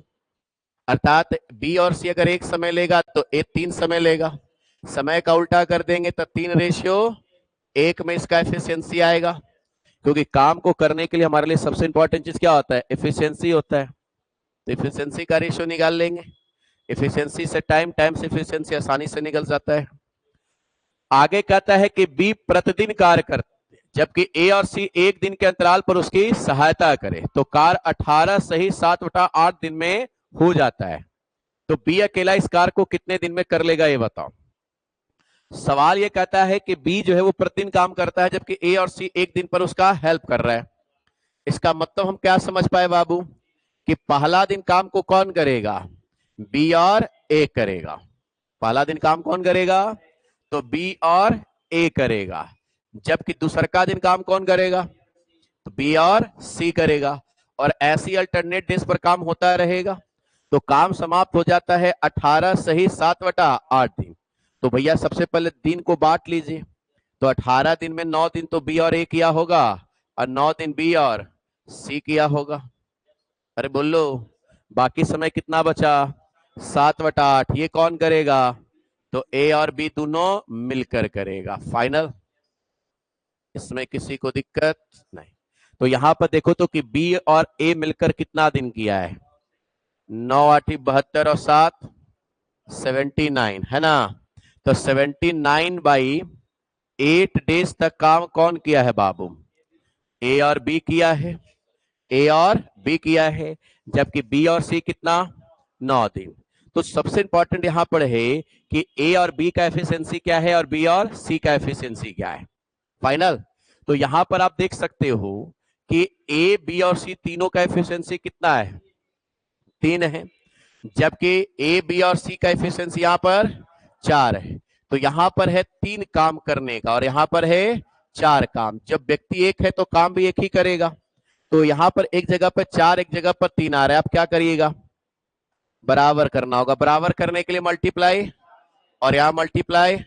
अर्थात बी और सी अगर 1 समय लेगा तो ए 3 समय लेगा। समय का उल्टा कर देंगे तो 3:1 में इसका एफिशिएंसी आएगा, क्योंकि काम को करने के लिए हमारे लिए सबसे इंपॉर्टेंट चीज क्या होता है? एफिशिएंसी होता है। तो एफिशिएंसी का रेशियो निकाल लेंगे। एफिशिएंसी से टाइम, टाइम से एफिशिएंसी आसानी से निकल जाता है। आगे कहता है कि बी प्रतिदिन कार्य करते जबकि ए और सी एक दिन के अंतराल पर उसकी सहायता करे, तो कार्य 18 सही 7/8 दिन में हो जाता है। तो बी अकेला इस कार्य को कितने दिन में कर लेगा ये बताओ। सवाल ये कहता है कि बी जो है वो प्रतिदिन काम करता है, जबकि ए और सी एक दिन पर उसका हेल्प कर रहा है। इसका मतलब हम क्या समझ पाए बाबू कि पहला दिन काम को कौन करेगा? बी और ए करेगा। पहला दिन काम कौन करेगा? तो बी और ए करेगा। जबकि दूसरा दिन काम कौन करेगा? तो बी और सी करेगा। और ऐसी अल्टरनेट डेज पर काम होता रहेगा, तो काम समाप्त हो जाता है 18 सही 7/8 दिन। तो भैया सबसे पहले दिन को बांट लीजिए। तो 18 दिन में 9 दिन तो बी और ए किया होगा, और 9 दिन बी और सी किया होगा। अरे बोलो, बाकी समय कितना बचा? 7/8। ये कौन करेगा? तो ए और बी दोनों मिलकर करेगा। फाइनल, इसमें किसी को दिक्कत नहीं। तो यहां पर देखो तो कि बी और ए मिलकर कितना दिन किया है? 9×8 = 72 और 7 79 है ना। तो 79/8 डेज तक काम कौन किया है बाबू? ए और बी किया है। ए और बी किया है, जबकि बी और सी कितना? 9 दिन। तो सबसे इंपॉर्टेंट यहां पर है कि ए और बी का एफिशिएंसी क्या है और बी और सी का एफिशिएंसी क्या है। फाइनल, तो यहां पर आप देख सकते हो कि ए बी और सी तीनों का एफिशिएंसी कितना है? 3 है, जबकि ए बी और सी का एफिशिएंसी यहां पर 4 है। तो यहां पर है 3 काम करने का और यहां पर है 4 काम। जब व्यक्ति एक है तो काम भी एक ही करेगा। तो यहां पर एक जगह पर 4, एक जगह पर 3 आ रहा है। आप क्या करिएगा? बराबर करना होगा। बराबर करने के लिए मल्टीप्लाई, और यहां मल्टीप्लाई,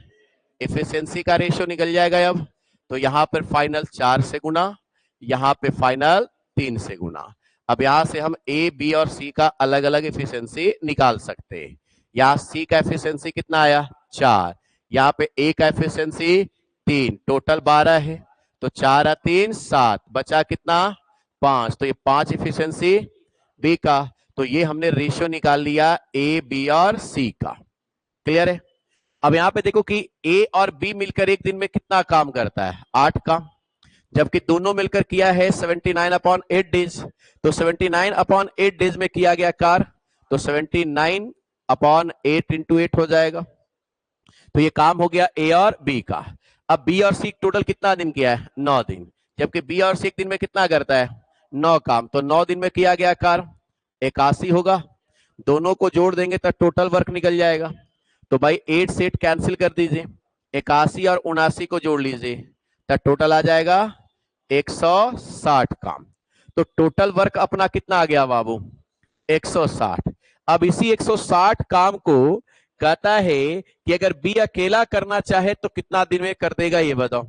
एफिशिएंसी का रेशियो निकल जाएगा अब। तो यहां पर फाइनल 4 से गुना, यहां पे फाइनल 3 से गुना। अब यहां से हम ए बी और सी का अलग अलग एफिशिएंसी निकाल सकते हैं। यहां सी का एफिशिएंसी कितना आया? 4। यहां पे ए का एफिशिएंसी 3, टोटल 12 है। तो 4 और 3 7, बचा कितना? 5। तो ये 5 एफिशिएंसी बी का। तो ये हमने रेशियो निकाल लिया ए बी और सी का। क्लियर है? अब यहां पे देखो कि ए और बी मिलकर एक दिन में कितना काम करता है? 8 काम, जबकि दोनों मिलकर किया है 79/8 डेज। तो 79/8 डेज में किया गया कार्य, तो 79/8 × 8 हो जाएगा। तो ये काम हो गया ए और बी का। अब बी और सी टोटल कितना दिन किया है? 9 दिन, जबकि बी और सी एक दिन में कितना करता है? 9 काम। तो 9 दिन में किया गया कार्य 81 होगा। दोनों को जोड़ देंगे तो टोटल वर्क निकल जाएगा। तो भाई 8 से 8 कैंसिल कर दीजिए, 81 और 79 को जोड़ लीजिए, तो टोटल आ जाएगा 160 काम। तो टोटल वर्क अपना कितना आ गया बाबू? 160। अब इसी 160 काम को कहता है कि अगर बी अकेला करना चाहे तो कितना दिन में कर देगा ये बताओ।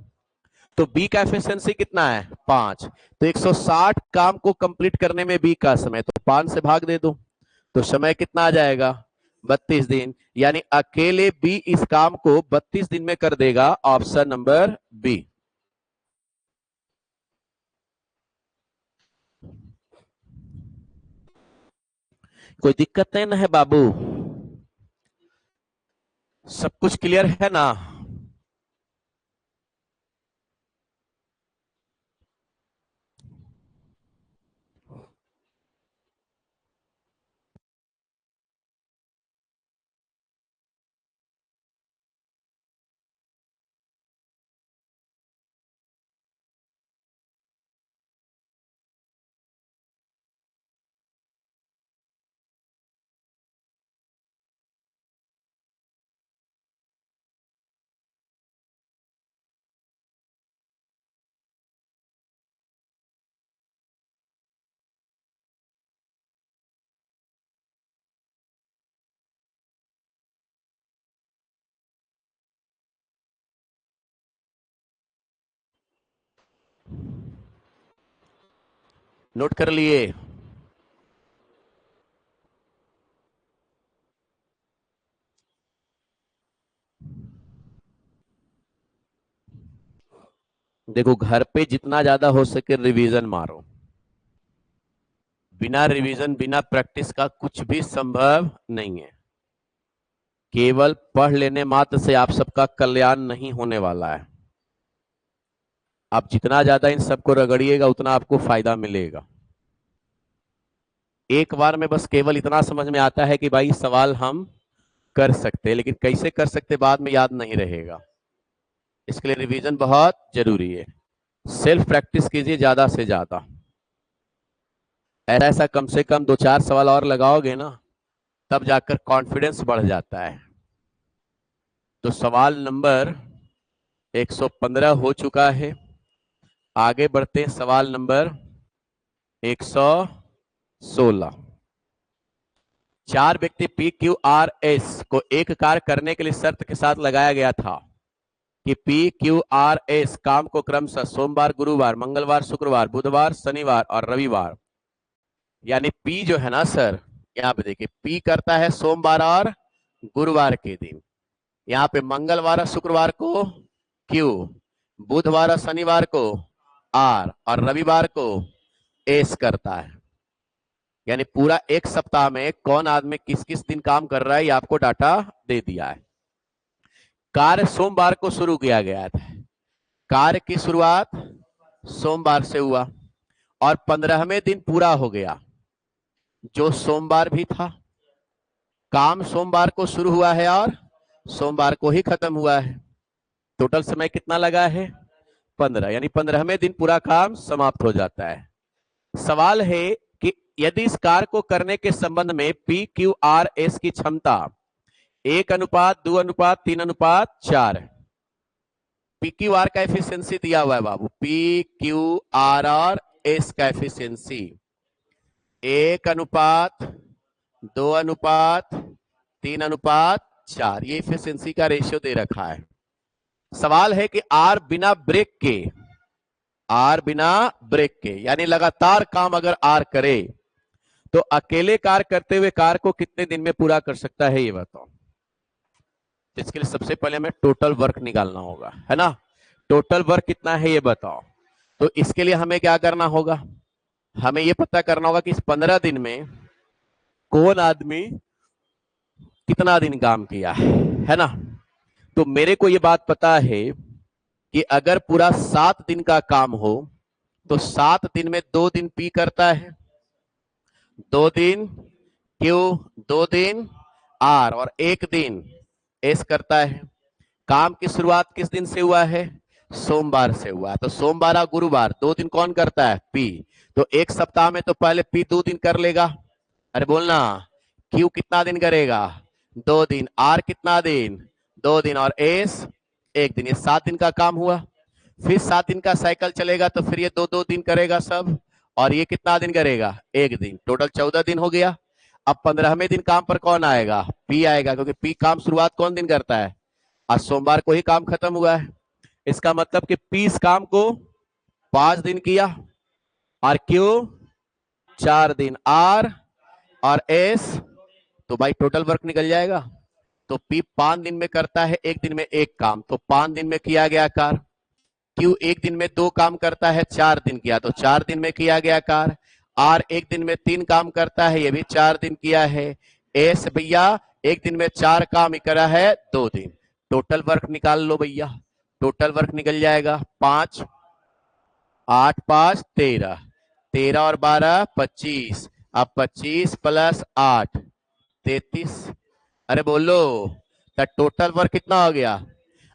तो बी का एफिशिएंसी कितना है? 5। तो 160 काम को कंप्लीट करने में बी का समय, तो 5 से भाग दे दो, तो समय कितना आ जाएगा? 32 दिन। यानी अकेले बी इस काम को 32 दिन में कर देगा। Option number B. कोई दिक्कत नहीं ना है बाबू? सब कुछ क्लियर है ना? नोट कर लिए? देखो, घर पे जितना ज्यादा हो सके रिवीजन मारो। बिना रिवीजन, बिना प्रैक्टिस का कुछ भी संभव नहीं है। केवल पढ़ लेने मात्र से आप सबका कल्याण नहीं होने वाला है। आप जितना ज्यादा इन सबको रगड़िएगा उतना आपको फायदा मिलेगा। एक बार में बस केवल इतना समझ में आता है कि भाई सवाल हम कर सकते हैं, लेकिन कैसे कर सकते बाद में याद नहीं रहेगा। इसके लिए रिवीजन बहुत जरूरी है। सेल्फ प्रैक्टिस कीजिए ज्यादा से ज्यादा। ऐसा कम से कम 2-4 सवाल और लगाओगे ना, तब जाकर कॉन्फिडेंस बढ़ जाता है। तो सवाल नंबर 115 हो चुका है। आगे बढ़ते हैं सवाल नंबर 116। 4 व्यक्ति पी क्यू आर एस को एक कार्य करने के लिए शर्त के साथ लगाया गया था कि पी क्यू आर एस काम को क्रमशः सोमवार, गुरुवार, मंगलवार, शुक्रवार, बुधवार, शनिवार और रविवार, यानी पी जो है ना सर, यहाँ पे देखिए पी करता है सोमवार और गुरुवार के दिन, यहाँ पे मंगलवार और शुक्रवार को क्यू, बुधवार और शनिवार को आर और रविवार को एस करता है। यानी पूरा एक सप्ताह में कौन आदमी किस किस दिन काम कर रहा है ये आपको डाटा दे दिया है। कार्य सोमवार को शुरू किया गया था। कार्य की शुरुआत सोमवार से हुआ और 15वें दिन पूरा हो गया, जो सोमवार भी था। काम सोमवार को शुरू हुआ है और सोमवार को ही खत्म हुआ है। टोटल समय कितना लगा है? 15, यानी 15वें दिन पूरा काम समाप्त हो जाता है। सवाल है कि यदि इस कार्य को करने के संबंध में पी क्यू आर एस की क्षमता 1:2:3:4 है। पी क्यू आर का एफिशिएंसी दिया हुआ है बाबू, पी क्यू आर और एस का एफिशिएंसी 1:2:3:4, ये एफिशिएंसी का रेशियो दे रखा है। सवाल है कि आर बिना ब्रेक के यानी लगातार काम अगर आर करे तो अकेले कार्य करते हुए कार्य को कितने दिन में पूरा कर सकता है, ये बताओ। इसके लिए सबसे पहले हमें टोटल वर्क निकालना होगा, है ना। टोटल वर्क कितना है ये बताओ। तो इसके लिए हमें क्या करना होगा, हमें ये पता करना होगा कि इस 15 दिन में कौन आदमी कितना दिन काम किया है ना। तो मेरे को ये बात पता है कि अगर पूरा 7 दिन का काम हो तो 7 दिन में 2 दिन पी करता है, 2 दिन क्यू, 2 दिन आर और 1 दिन एस करता है। काम की शुरुआत किस दिन से हुआ है? सोमवार से हुआ है। तो सोमवार और गुरुवार 2 दिन कौन करता है? पी। तो एक सप्ताह में तो पहले पी 2 दिन कर लेगा। अरे बोलना, क्यू कितना दिन करेगा? 2 दिन। आर कितना दिन? 2 दिन। और एस 1 दिन। ये 7 दिन का काम हुआ। फिर 7 दिन का साइकिल चलेगा तो फिर ये 2-2 दिन करेगा सब, और ये कितना दिन करेगा? 1 दिन। टोटल 14 दिन हो गया। अब 15वें दिन काम पर कौन आएगा? पी आएगा, क्योंकि पी काम शुरुआत कौन दिन करता है? आज सोमवार को ही काम खत्म हुआ है। इसका मतलब कि पी इस काम को 5 दिन किया और क्यू 4 दिन, आर और एस, तो भाई टोटल वर्क निकल जाएगा। तो पी 5 दिन में करता है, 1 दिन में 1 काम, तो 5 दिन में किया गया कार्य। क्यू 1 दिन में 2 काम करता है, 4 दिन किया, तो 4 दिन में किया गया कार्य। आर 1 दिन में 3 काम करता है, ये भी 4 दिन किया है। एस भैया 1 दिन में 4 काम करा है, 2 दिन। टोटल वर्क निकाल लो भैया। टोटल वर्क निकल जाएगा 5, 8 5 13, 13 और 12 25। अब 25 प्लस 8 33। अरे बोलो, तो टोटल वर्क कितना हो गया?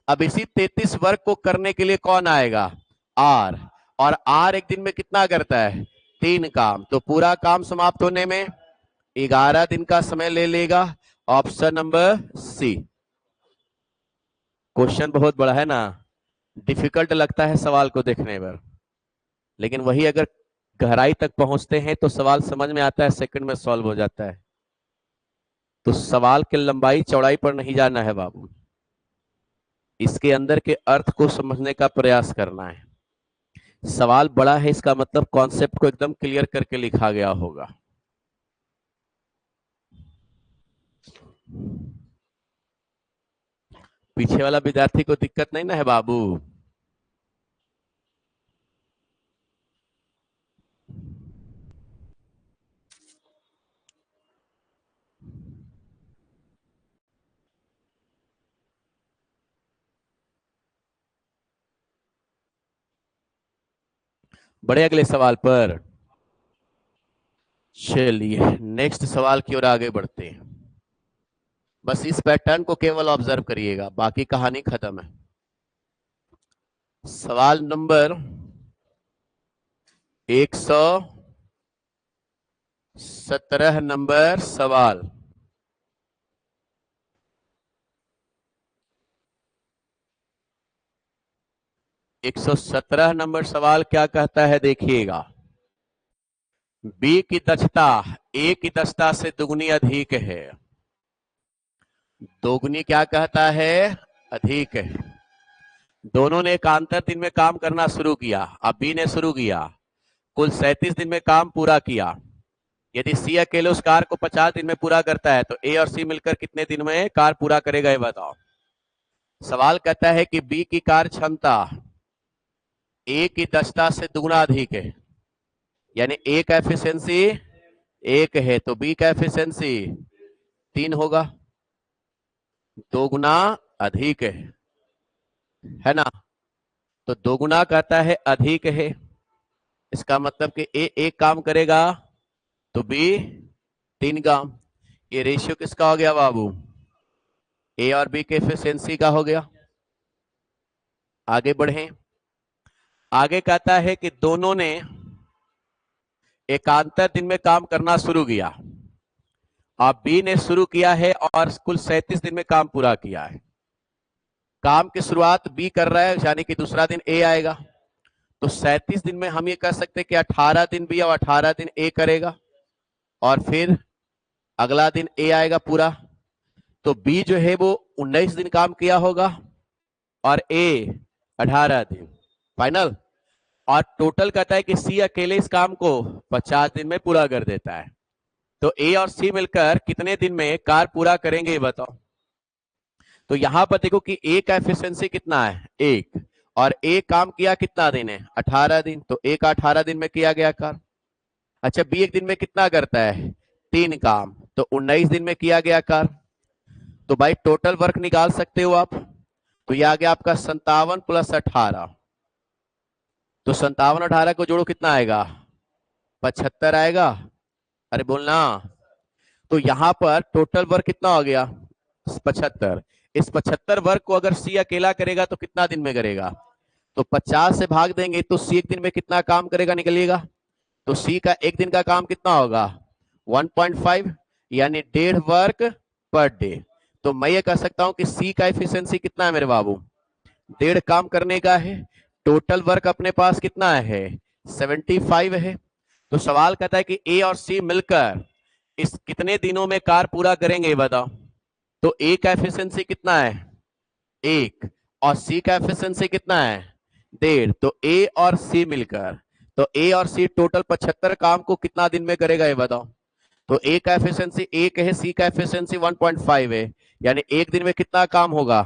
अब इसी 33 वर्क को करने के लिए कौन आएगा? आर। और आर 1 दिन में कितना करता है? 3 काम। तो पूरा काम समाप्त होने में 11 दिन का समय ले लेगा। ऑप्शन नंबर सी। क्वेश्चन बहुत बड़ा है ना, डिफिकल्ट लगता है सवाल को देखने पर, लेकिन वही अगर गहराई तक पहुंचते हैं तो सवाल समझ में आता है, सेकंड में सॉल्व हो जाता है। तो सवाल के लंबाई चौड़ाई पर नहीं जाना है बाबू, इसके अंदर के अर्थ को समझने का प्रयास करना है। सवाल बड़ा है, इसका मतलब कॉन्सेप्ट को एकदम क्लियर करके लिखा गया होगा। पीछे वाला विद्यार्थी को दिक्कत नहीं ना है बाबू? बड़े अगले सवाल पर। चलिए नेक्स्ट सवाल की ओर आगे बढ़ते हैं। बस इस पैटर्न को केवल ऑब्जर्व करिएगा, बाकी कहानी खत्म है। सवाल नंबर 117 नंबर सवाल। 117 नंबर सवाल क्या कहता है, देखिएगा। बी की दक्षता ए की दक्षता से दुगनी अधिक है। दोगुनी क्या कहता है? अधिक है। दोनों ने एकांतर दिन में काम करना शुरू किया। अब बी ने शुरू किया, कुल 37 दिन में काम पूरा किया। यदि सी अकेले उस कार को 50 दिन में पूरा करता है तो ए और सी मिलकर कितने दिन में कार पूरा करेगा, ये बताओ। सवाल कहता है कि बी की कार्य क्षमता ए की दक्षता से दुगना अधिक है, यानी ए का एफिशिएंसी 1 है तो बी का एफिशिएंसी 3 होगा। दोगुना अधिक है ना? तो दोगुना कहता है अधिक है, इसका मतलब कि ए एक काम करेगा तो बी 3 काम। ये रेशियो किसका हो गया बाबू? ए और बी के एफिशिएंसी का हो गया। आगे बढ़े। आगे कहता है कि दोनों ने एकांतर दिन में काम करना शुरू किया। अब बी ने शुरू किया है और कुल 37 दिन में काम पूरा किया है। काम की शुरुआत बी कर रहा है, यानी कि दूसरा दिन ए आएगा। तो 37 दिन में हम ये कह सकते हैं कि 18 दिन बी और 18 दिन ए करेगा, और फिर अगला दिन ए आएगा पूरा। तो बी जो है वो 19 दिन काम किया होगा और ए 18 दिन। फाइनल। और टोटल कहता है कि सी अकेले इस काम को 50 दिन में पूरा कर देता है। तो ए और सी मिलकर कितने दिन में कार पूरा करेंगे, ये बताओ। तो यहां पर देखो कि ए का एफिशिएंसी कितना है, 1, और ए काम किया कितना दिन है, 18 दिन। तो ए का 18 दिन में किया गया कार। अच्छा, बी एक दिन में कितना करता है, 3 काम, तो 19 दिन में किया गया कार। तो भाई टोटल वर्क निकाल सकते हो आप। तो ये आ गया आपका 57 प्लस 18। तो 57 18 को जोड़ो, कितना आएगा, 75 आएगा। अरे बोलना। तो यहां पर टोटल वर्क कितना हो गया, 75। इस 75 वर्क को अगर सी अकेला करेगा तो कितना दिन में करेगा? तो 50 से भाग देंगे तो सी एक दिन में कितना काम करेगा, निकलिएगा। तो सी का एक दिन का काम कितना होगा, 1.5, यानी 1.5 वर्क पर डे। तो मैं ये कह सकता हूं कि सी का एफिशिएंसी कितना है मेरे बाबू, 1.5 काम करने का है। टोटल वर्क अपने पास कितना है, 75 है। तो सवाल कहता है कि ए और सी मिलकर इस कितने दिनों में कार पूरा करेंगे, ये बताओ। तो ए का एफिशिएंसी कितना है, 1, और सी का एफिशिएंसी कितना है, 1.5। तो ए और सी मिलकर, तो ए और सी टोटल 75 काम को कितना दिन में करेगा, ये बताओ। तो ए का एफिशिएंसी 1 है, सी का एफिशिएंसी 1.5 है, यानी एक दिन में कितना काम होगा,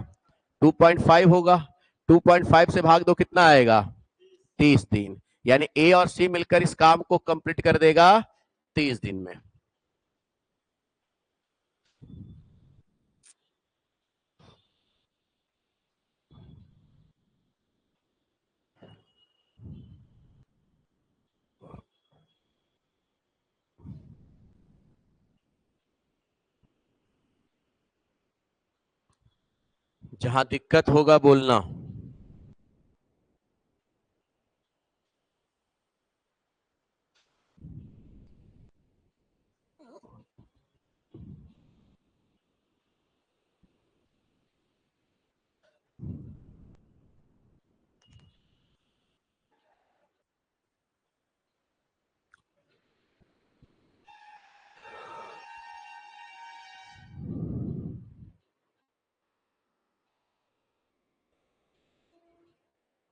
2.5 होगा। 2.5 से भाग दो, कितना आएगा, 30 दिन। यानी ए और सी मिलकर इस काम को कंप्लीट कर देगा 30 दिन में। जहां दिक्कत होगा बोलना।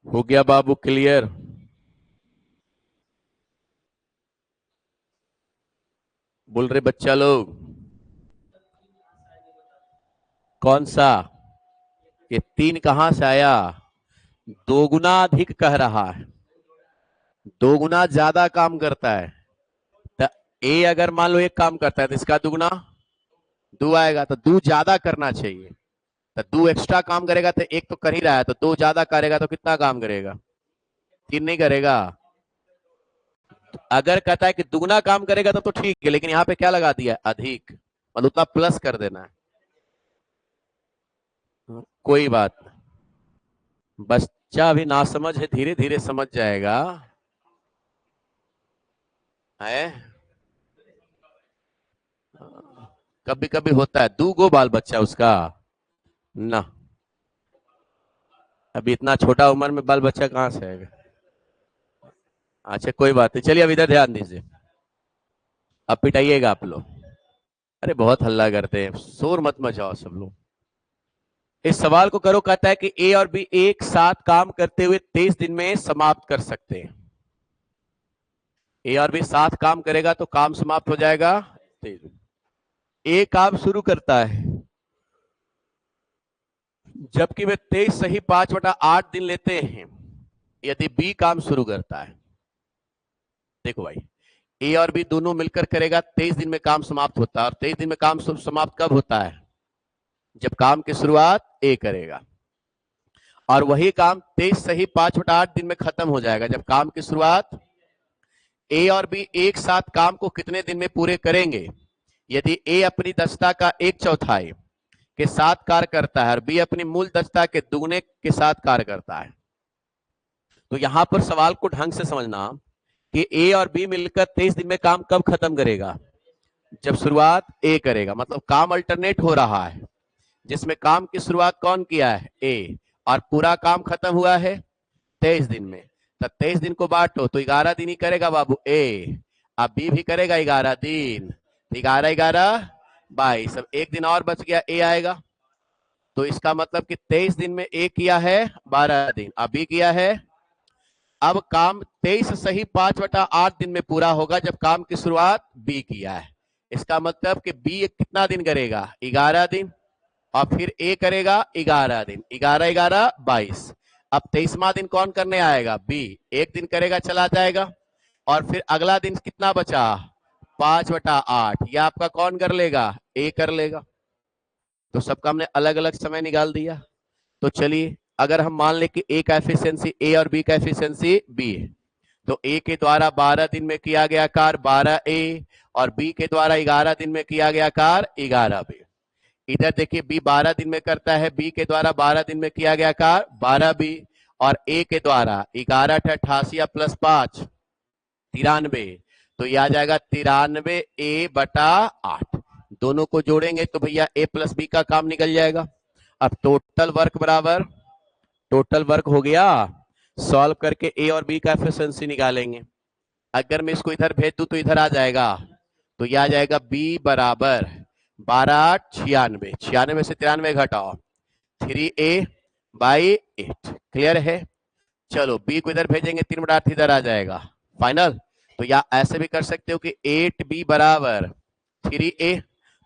हो गया बाबू क्लियर? बोल रहे बच्चा लोग? कौन सा? ये 3 कहां से आया? दोगुना अधिक कह रहा है, दोगुना ज्यादा काम करता है। तो ए अगर मान लो 1 काम करता है तो इसका दुगुना 2 आएगा, तो 2 ज्यादा करना चाहिए। तो 2 एक्स्ट्रा काम करेगा तो 1 तो कर ही रहा है, तो 2 ज्यादा करेगा तो कितना काम करेगा? 3 नहीं करेगा। अगर कहता है कि दुगना काम करेगा तो ठीक है, लेकिन यहां पे क्या लगा दिया? अधिक, मतलब उतना प्लस कर देना है। कोई बात नहीं, बच्चा अभी ना समझ है, धीरे धीरे समझ जाएगा है। कभी कभी होता है 2 गो बाल बच्चा उसका ना, अभी इतना छोटा उम्र में बाल बच्चा कहां से आएगा? अच्छा कोई बात नहीं, चलिए अब इधर ध्यान दीजिए। अब पिटाइएगा आप लोग। अरे बहुत हल्ला करते हैं, शोर मत मचाओ सब लोग। इस सवाल को करो, कहता है कि ए और बी एक साथ काम करते हुए 23 दिन में समाप्त कर सकते हैं। ए और बी साथ काम करेगा तो काम समाप्त हो जाएगा 23 दिन। ए काम शुरू करता है, जबकि वे 23 सही 5/8 दिन लेते हैं। यदि बी काम शुरू करता है, देखो भाई, ए और बी दोनों मिलकर करेगा, 23 दिन में काम समाप्त होता है। और 23 दिन में काम समाप्त कब होता है? जब काम की शुरुआत ए करेगा। और वही काम 23 सही 5/8 दिन में खत्म हो जाएगा, जब काम की शुरुआत ए और बी एक साथ काम को कितने दिन में पूरे करेंगे? यदि ए अपनी दक्षता का 1/4 के साथ कार्य करता है और बी अपनी मूल दक्षता के दुगने के साथ कार्य करता है, तो यहां पर सवाल को ढंग से समझना कि ए और बी मिलकर 23 दिन में काम कब खत्म करेगा? जब शुरुआत ए करेगा। मतलब काम अल्टरनेट हो रहा है, जिसमें काम की शुरुआत कौन किया है? ए, और पूरा काम खत्म हुआ है 23 दिन में। तो 23 दिन को बांटो तो 11 दिन ही करेगा बाबू ए, अब बी भी करेगा 11 दिन, 11 11 22, अब 1 दिन और बच गया, ए आएगा। तो इसका मतलब कि 23 दिन में ए किया है 12 दिन, अब बी किया है। अब काम 23 सही 5/8 दिन में पूरा होगा, जब काम की शुरुआत बी किया है। इसका मतलब कि बी कितना दिन करेगा? 11 दिन, और फिर ए करेगा 11 दिन, 11 11 22। अब 23वां दिन कौन करने आएगा? बी, 1 दिन करेगा चला जाएगा, और फिर अगला दिन कितना बचा? 5/8, यह आपका कौन कर लेगा? ए कर लेगा। तो सबका हमने अलग अलग समय निकाल दिया। तो चलिए, अगर हम मान ले कि ए का एफिशिएंसी ए और बी का एफिशिएंसी बी है, तो ए के द्वारा 12 दिन में किया गया कार्य 12 ए, और बी के द्वारा 11 दिन में किया गया कार्य 11 बी। इधर देखिए, बी 12 दिन में करता है, बी के द्वारा 12 दिन में किया गया कार्य 12 बी, और ए के द्वारा 11 88 प्लस 5 93, तो यह आ जाएगा 93 ए बटा 8। दोनों को जोड़ेंगे तो भैया ए प्लस बी का काम निकल जाएगा। अब टोटल वर्क बराबर, टोटल वर्क हो गया, सॉल्व करके ए और बी का एफिशिएंसी निकालेंगे। अगर मैं इसको इधर भेज दूं तो इधर आ जाएगा, तो यह आ जाएगा बी बराबर 12 96, 96 से 93 घटाओ 3a/8। क्लियर है? चलो बी को इधर भेजेंगे, 3/8 इधर आ जाएगा, फाइनल। तो या ऐसे भी कर सकते हो कि 8b बराबर 3a,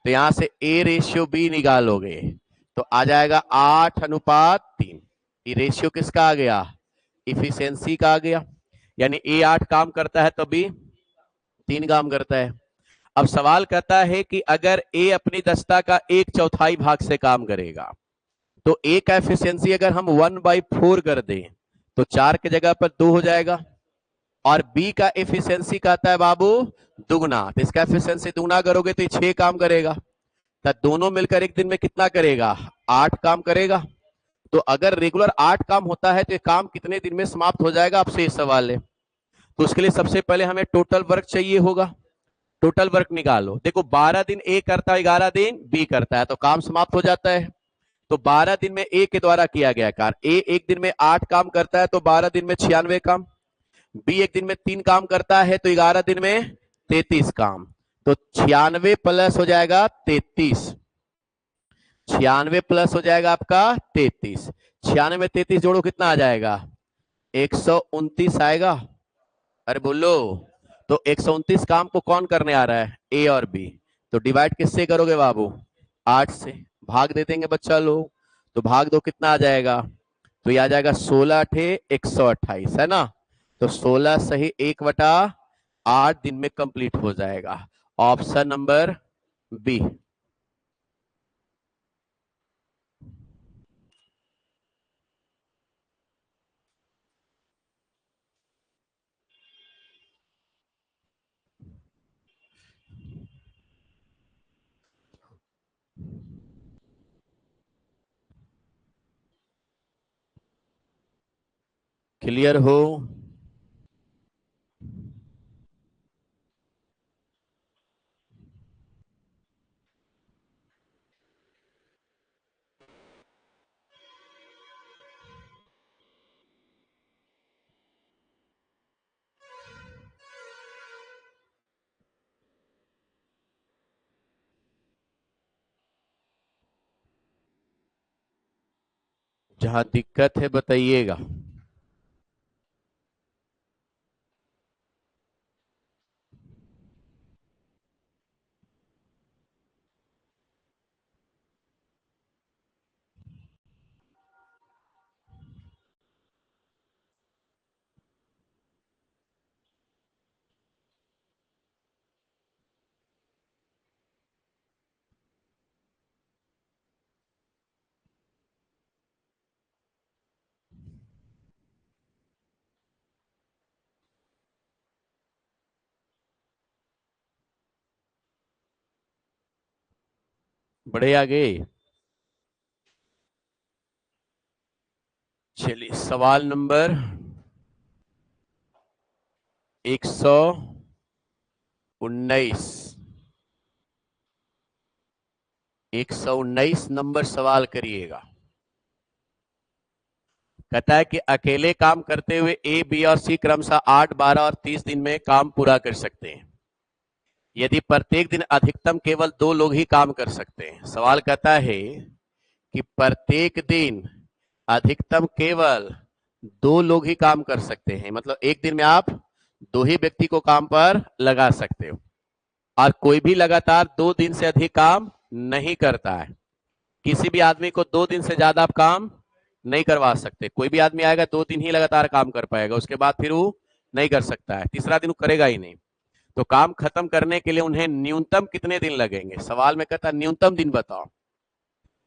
तो यहां से a रेशियो b निकालोगे तो आ जाएगा 8:3। ये रेशियो किसका आ गया? इफिशियंसी का आ गया। यानी ए 8 काम करता है तो बी 3 काम करता है। अब सवाल कहता है कि अगर ए अपनी दक्षता का 1/4 भाग से काम करेगा, तो ए का एफिशिएंसी अगर हम 1/4 कर दें तो 4 की जगह पर 2 हो जाएगा। और बी का एफिशिएंसी कहता है बाबू दुगना, तो इसका एफिशिएंसी दुगना करोगे तो ये 6 काम करेगा। तो दोनों मिलकर एक दिन में कितना करेगा? 8 काम करेगा। तो अगर रेगुलर 8 काम होता है तो ये काम कितने दिन में समाप्त हो जाएगा? आपसे सवाल है। तो उसके लिए सबसे पहले हमें टोटल वर्क चाहिए होगा। टोटल वर्क निकालो। देखो 12 दिन ए करता है, 11 दिन बी करता है, तो काम समाप्त हो जाता है। तो 12 दिन में ए के द्वारा किया गया कार्य, ए एक दिन में 8 काम करता है तो 12 दिन में 96 काम, बी एक दिन में 3 काम करता है तो 11 दिन में 33 काम। तो 96 प्लस हो जाएगा 33, 96 प्लस हो जाएगा आपका 33। 96 में 33 जोड़ो कितना आ जाएगा? 129 आएगा। अरे बोलो, तो 129 काम को कौन करने आ रहा है? ए और बी। तो डिवाइड किससे करोगे बाबू? 8 से। भाग दे देंगे बच्चा लोग, तो भाग दो कितना आ जाएगा? तो ये आ जाएगा 16 अठे 128, है ना? तो 16 सही 1/8 दिन में कंप्लीट हो जाएगा। Option number B. क्लियर हो? जहां दिक्कत है बताइएगा। बढ़े आगे। चलिए सवाल नंबर 119। 119 नंबर सवाल करिएगा। कहता है कि अकेले काम करते हुए ए, बी और सी क्रमशः 8, 12 और 30 दिन में काम पूरा कर सकते हैं। यदि प्रत्येक दिन अधिकतम केवल 2 लोग ही काम कर सकते हैं। सवाल कहता है कि प्रत्येक दिन अधिकतम केवल 2 लोग ही काम कर सकते हैं, मतलब एक दिन में आप 2 ही व्यक्ति को काम पर लगा सकते हो, और कोई भी लगातार 2 दिन से अधिक काम नहीं करता है। किसी भी आदमी को 2 दिन से ज्यादा आप काम नहीं करवा सकते। कोई भी आदमी आएगा 2 दिन ही लगातार काम कर पाएगा, उसके बाद फिर वो नहीं कर सकता है, तीसरा दिन वो करेगा ही नहीं। तो काम खत्म करने के लिए उन्हें न्यूनतम कितने दिन लगेंगे? सवाल में कहता है न्यूनतम दिन बताओ।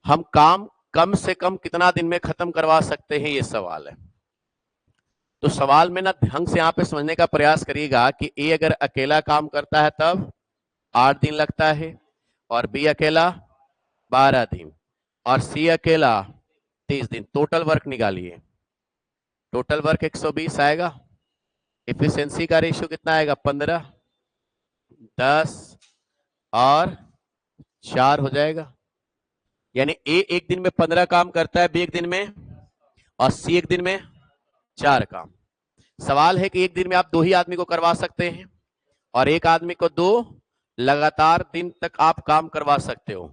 हम काम कम से कम कितना दिन में खत्म करवा सकते हैं, ये सवाल है। तो सवाल में ना ढंग से यहां पे समझने का प्रयास करिएगा कि ए अगर अकेला काम करता है तब 8 दिन लगता है, और बी अकेला 12 दिन, और सी अकेला 30 दिन। टोटल वर्क निकालिए। टोटल वर्क 120 आएगा। इफिशियंसी का रेशियो कितना आएगा? 15, 10 और 4 हो जाएगा। यानी ए एक दिन में 15 काम करता है, बी एक दिन में, और सी एक दिन में 4 काम। सवाल है कि एक दिन में आप 2 ही आदमी को करवा सकते हैं, और एक आदमी को 2 लगातार दिन तक आप काम करवा सकते हो।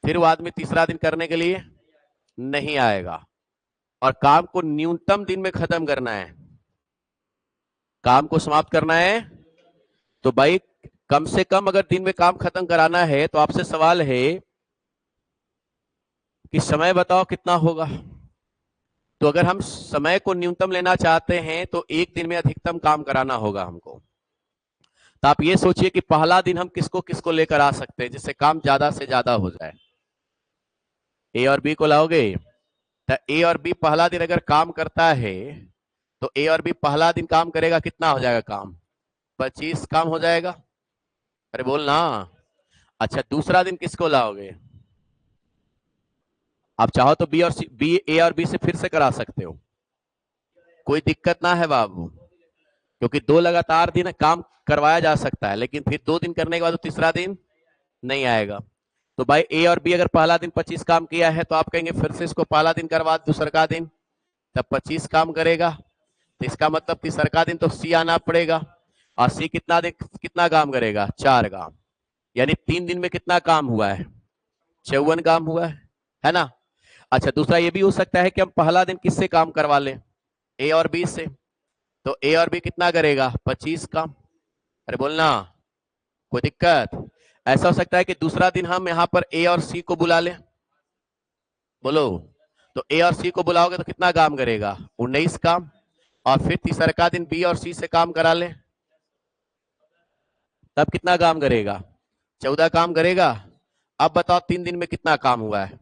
फिर वो आदमी तीसरा दिन करने के लिए नहीं आएगा, और काम को न्यूनतम दिन में खत्म करना है, काम को समाप्त करना है। तो भाई कम से कम अगर दिन में काम खत्म कराना है तो आपसे सवाल है कि समय बताओ कितना होगा। तो अगर हम समय को न्यूनतम लेना चाहते हैं तो एक दिन में अधिकतम काम कराना होगा हमको। तो आप ये सोचिए कि पहला दिन हम किसको किसको लेकर आ सकते हैं जिससे काम ज्यादा से ज्यादा हो जाए। ए और बी को लाओगे, तो ए और बी पहला दिन अगर काम करता है तो ए और बी पहला दिन काम करेगा, कितना हो जाएगा काम? 25 काम हो जाएगा। अरे बोलना। अच्छा दूसरा दिन किसको लाओगे? आप चाहो तो बी और सी, बी ए और बी से फिर से करा सकते हो, कोई दिक्कत ना है बाबू, क्योंकि 2 लगातार दिन काम करवाया जा सकता है, लेकिन फिर 2 दिन करने के बाद तो तीसरा दिन नहीं आएगा। तो भाई ए और बी अगर पहला दिन 25 काम किया है तो आप कहेंगे फिर से इसको पहला दिन करवा दूसरा का दिन, तब 25 काम करेगा। तो इसका मतलब तीसरा का दिन तो सी आना पड़ेगा, और सी कितना दिन कितना काम करेगा? 4 काम। यानी 3 दिन में कितना काम हुआ है? 54 काम हुआ है ना? अच्छा दूसरा ये भी हो सकता है कि हम पहला दिन किससे काम करवा लें? ए और बी से। तो ए और बी कितना करेगा? 25 काम। अरे बोलना, कोई दिक्कत? ऐसा हो सकता है कि दूसरा दिन हम यहाँ पर ए और सी को बुला लें, बोलो। तो ए और सी को बुलाओगे तो कितना काम करेगा? 19 काम। और फिर तीसरा दिन बी और सी से काम करा ले, तब कितना काम करेगा? 14 काम करेगा। अब बताओ 3 दिन में कितना काम हुआ है?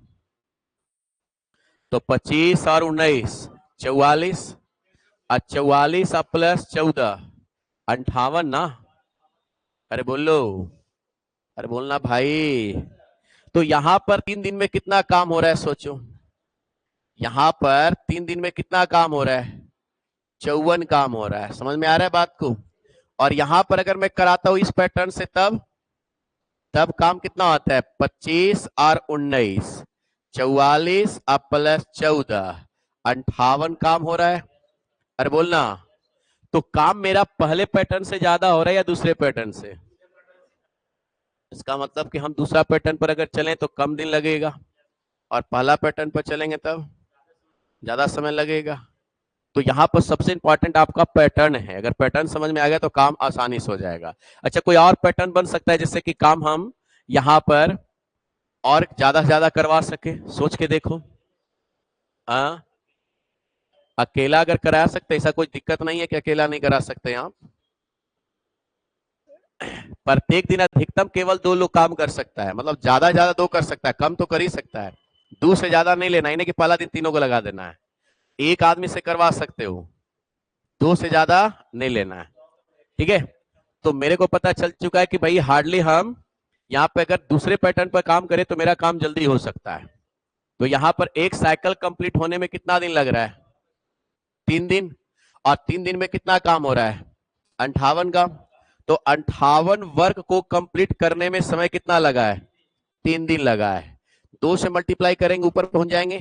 तो 25 और 19 44, और 44 और प्लस 14 58 ना। अरे बोलो, अरे बोलना भाई। तो यहां पर 3 दिन में कितना काम हो रहा है सोचो, यहां पर 3 दिन में कितना काम हो रहा है? 54 काम हो रहा है। समझ में आ रहा है बात को? और यहां पर अगर मैं कराता हूं इस पैटर्न से, तब तब काम कितना होता है? 25 और 19, 44 और प्लस 14 58 काम हो रहा है। अरे बोलना, तो काम मेरा पहले पैटर्न से ज्यादा हो रहा है या दूसरे पैटर्न से? इसका मतलब कि हम दूसरा पैटर्न पर अगर चलें तो कम दिन लगेगा, और पहला पैटर्न पर चलेंगे तब ज्यादा समय लगेगा। तो यहाँ पर सबसे इंपॉर्टेंट आपका पैटर्न है। अगर पैटर्न समझ में आ गया तो काम आसानी से हो जाएगा। अच्छा, कोई और पैटर्न बन सकता है जिससे कि काम हम यहाँ पर और ज्यादा से ज्यादा करवा सके? सोच के देखो। आ? अकेला अगर करा सकते, ऐसा कोई दिक्कत नहीं है कि अकेला नहीं करा सकते आप। प्रत्येक दिन अधिकतम केवल 2 लोग काम कर सकता है, मतलब ज्यादा ज्यादा 2 कर सकता है, कम तो कर ही सकता है। 2 से ज्यादा नहीं लेना, इन्हें कि पहला दिन तीनों को लगा देना है। एक आदमी से करवा सकते हो, 2 से ज्यादा नहीं लेना है। ठीक है? तो मेरे को पता चल चुका है कि भाई हार्डली हम यहाँ पे अगर दूसरे पैटर्न पर काम करें तो मेरा काम जल्दी हो सकता है। तो यहाँ पर एक साइकिल कंप्लीट होने में कितना दिन लग रहा है? 3 दिन। और 3 दिन में कितना काम हो रहा है? 58 का। तो 58 वर्क को कंप्लीट करने में समय कितना लगा है? 3 दिन लगा है। 2 से मल्टीप्लाई करेंगे ऊपर पहुंच जाएंगे।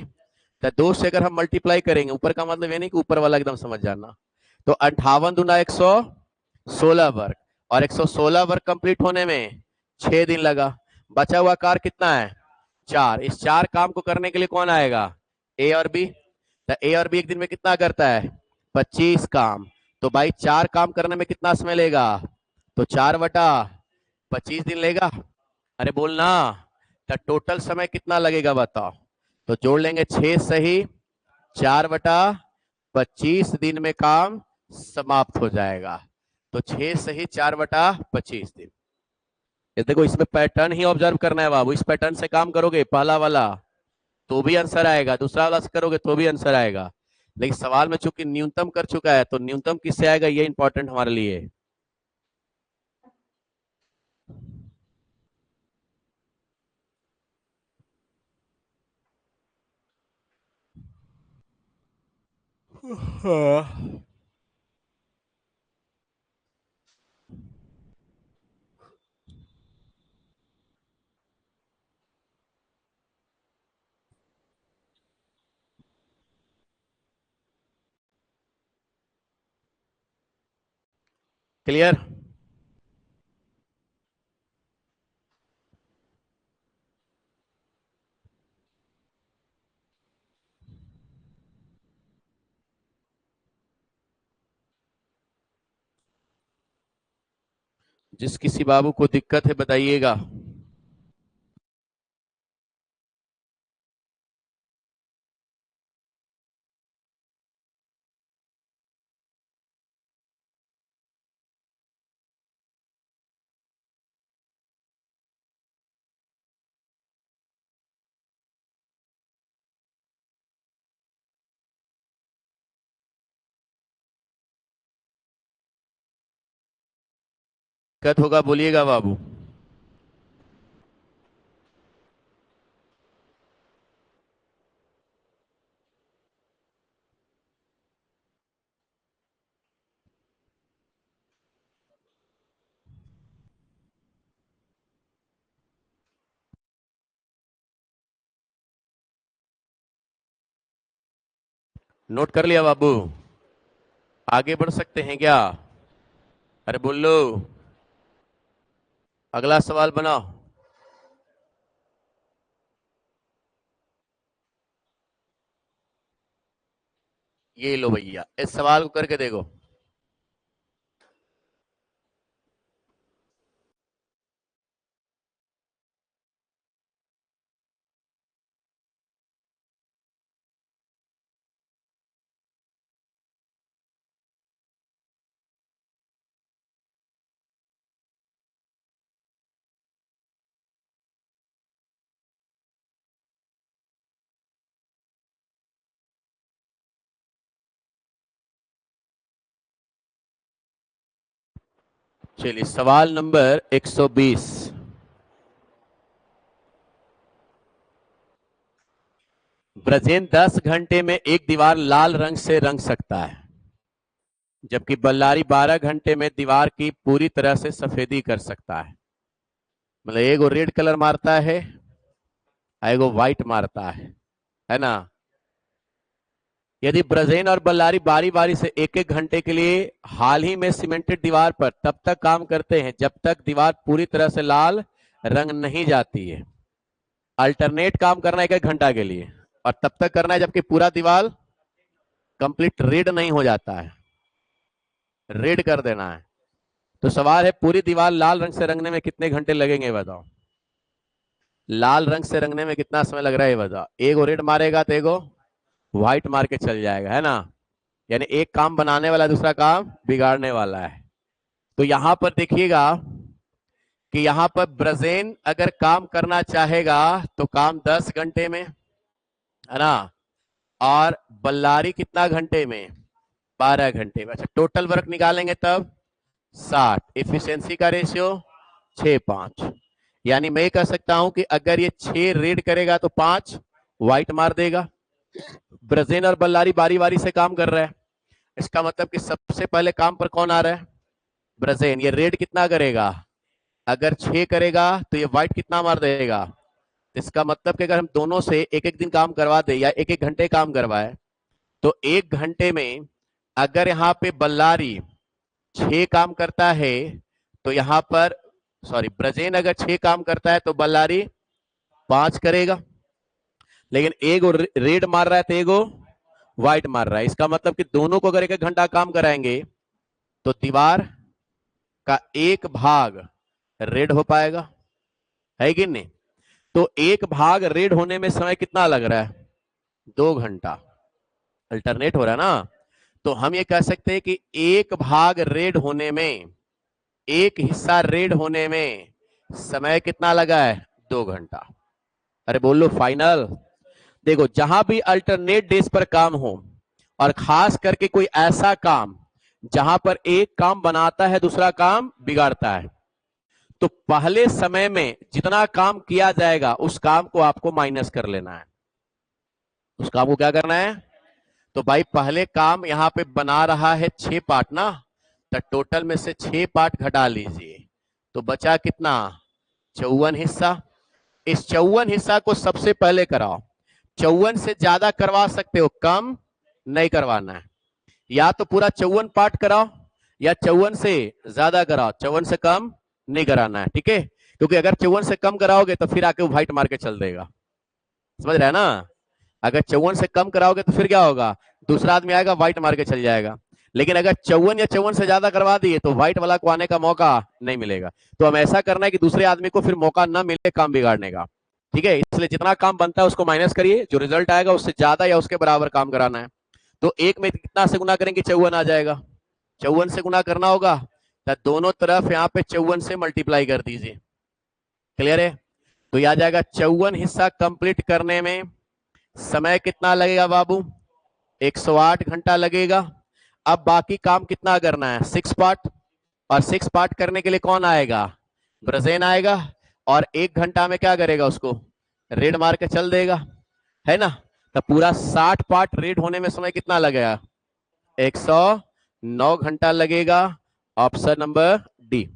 तो 2 से अगर हम मल्टीप्लाई करेंगे, ऊपर का मतलब ये नहीं कि ऊपर वाला एकदम समझ जाना। तो 58 दूना 116 वर्क, और 116 वर्क कंप्लीट होने में 6 दिन लगा। बचा हुआ कार कितना है? 4। इस 4 काम को करने के लिए कौन आएगा? ए और बी। तो ए और बी एक दिन में कितना करता है? 25 काम। तो भाई 4 काम करने में कितना समय लेगा? तो 4/25 दिन लेगा। अरे बोलना, तो टोटल समय कितना लगेगा बताओ? तो जोड़ लेंगे 6 सही, 4/25 दिन में काम समाप्त हो जाएगा। तो 6 सही 4/25 दिन। ये देखो, इसमें पैटर्न ही ऑब्जर्व करना है बाबू। इस पैटर्न से काम करोगे पहला वाला तो भी आंसर आएगा, दूसरा वाला से करोगे तो भी आंसर आएगा। लेकिन सवाल में चूंकि न्यूनतम कर चुका है, तो न्यूनतम किससे आएगा ये इंपॉर्टेंट हमारे लिए। क्लियर? जिस किसी बाबू को दिक्कत है बताइएगा। दिक्कत होगा बोलिएगा बाबू। नोट कर लिया बाबू? आगे बढ़ सकते हैं क्या? अरे बोलो, अगला सवाल बनाओ। ये लो भैया, इस सवाल को करके देखो। चलिए सवाल नंबर 120। ब्रजेन 10 घंटे में एक दीवार लाल रंग से रंग सकता है, जबकि बल्लारी 12 घंटे में दीवार की पूरी तरह से सफेदी कर सकता है। मतलब एगो रेड कलर मारता है, एगो व्हाइट मारता है ना। यदि ब्रजेन और बल्लारी बारी बारी से एक एक घंटे के लिए हाल ही में सीमेंटेड दीवार पर तब तक काम करते हैं जब तक दीवार पूरी तरह से लाल रंग नहीं जाती है। अल्टरनेट काम करना है 1 घंटा के लिए, और तब तक करना है जबकि पूरा दीवार कंप्लीट रेड नहीं हो जाता है, रेड कर देना है। तो सवाल है पूरी दीवार लाल रंग से रंगने में कितने घंटे लगेंगे बताओ। लाल रंग से रंगने में कितना समय लग रहा है बताओ। एगो रेड मारेगा तो एगो व्हाइट मार के चल जाएगा, है ना। यानी एक काम बनाने वाला दूसरा काम बिगाड़ने वाला है। तो यहां पर देखिएगा कि यहां पर ब्रजेन अगर काम करना चाहेगा तो काम 10 घंटे में, है ना। और बल्लारी कितना घंटे में, 12 घंटे में। अच्छा टोटल वर्क निकालेंगे तब 60। इफिशियंसी का रेशियो 6:5। यानी मैं कह सकता हूं कि अगर ये 6 रेड करेगा तो 5 व्हाइट मार देगा। ब्रजेन और बल्लारी बारी बारी से काम कर रहा है, इसका मतलब कि सबसे पहले काम पर कौन आ रहा है, ब्रजेन। ये रेड कितना करेगा, अगर 6 करेगा तो ये व्हाइट कितना मार देगा। इसका मतलब कि अगर हम दोनों से एक एक दिन काम करवा दे या एक एक घंटे काम करवाए तो 1 घंटे में अगर यहाँ पे बल्लारी 6 काम करता है तो यहाँ पर सॉरी ब्रजेन अगर 6 काम करता है तो बल्लारी 5 करेगा। लेकिन एगो रेड मार रहा है तो एगो व्हाइट मार रहा है। इसका मतलब कि दोनों को अगर एक एक घंटा काम कराएंगे तो दीवार का एक भाग रेड हो पाएगा, है कि नहीं। तो एक भाग रेड होने में समय कितना लग रहा है, 2 घंटा। अल्टरनेट हो रहा है ना। तो हम ये कह सकते हैं कि एक भाग रेड होने में, एक हिस्सा रेड होने में समय कितना लगा है, 2 घंटा। अरे बोल लो फाइनल। देखो जहां भी अल्टरनेट डेज पर काम हो और खास करके कोई ऐसा काम जहां पर एक काम बनाता है दूसरा काम बिगाड़ता है, तो पहले समय में जितना काम किया जाएगा उस काम को आपको माइनस कर लेना है। उस काम को क्या करना है, तो भाई पहले काम यहां पे बना रहा है 6 पार्ट ना, तो टोटल में से 6 पार्ट घटा लीजिए तो बचा कितना, 54 हिस्सा। इस 54 हिस्सा को सबसे पहले कराओ। 54 से ज्यादा करवा सकते हो, कम नहीं करवाना है। या तो पूरा 54 पार्ट कराओ या 54 से ज्यादा कराओ, 54 से कम नहीं कराना है, ठीक है। क्योंकि अगर 54 से कम कराओगे तो फिर आके व्हाइट मार के चल देगा, समझ रहे हैं ना। अगर 54 से कम कराओगे तो फिर क्या होगा, दूसरा आदमी आएगा व्हाइट मार के चल जाएगा। लेकिन अगर 54 या 54 से ज्यादा करवा दिए तो व्हाइट वाला को आने का मौका नहीं मिलेगा। तो हम ऐसा करना है कि दूसरे आदमी को फिर मौका ना मिले काम बिगाड़ने का, ठीक है। इसलिए जितना काम बनता है उसको माइनस करिए, जो रिजल्ट आएगा उससे ज्यादा या उसके बराबर काम कराना है। तो एक में कितना से गुना करेंगे, 54 आ जाएगा। 54 से गुना करना होगा तो दोनों तरफ यहाँ पे 54 से मल्टीप्लाई कर दीजिए, क्लियर है। तो यह आ जाएगा 54 हिस्सा कंप्लीट करने में समय कितना लगेगा बाबू, 108 घंटा लगेगा। अब बाकी काम कितना करना है, 6 पार्ट। और 6 पार्ट करने के लिए कौन आएगा, ब्रजेन आएगा। और 1 घंटा में क्या करेगा, उसको रेड मार के चल देगा, है ना। तो पूरा 60 पार्ट रेड होने में समय कितना लगेगा, 109 घंटा लगेगा। Option number D.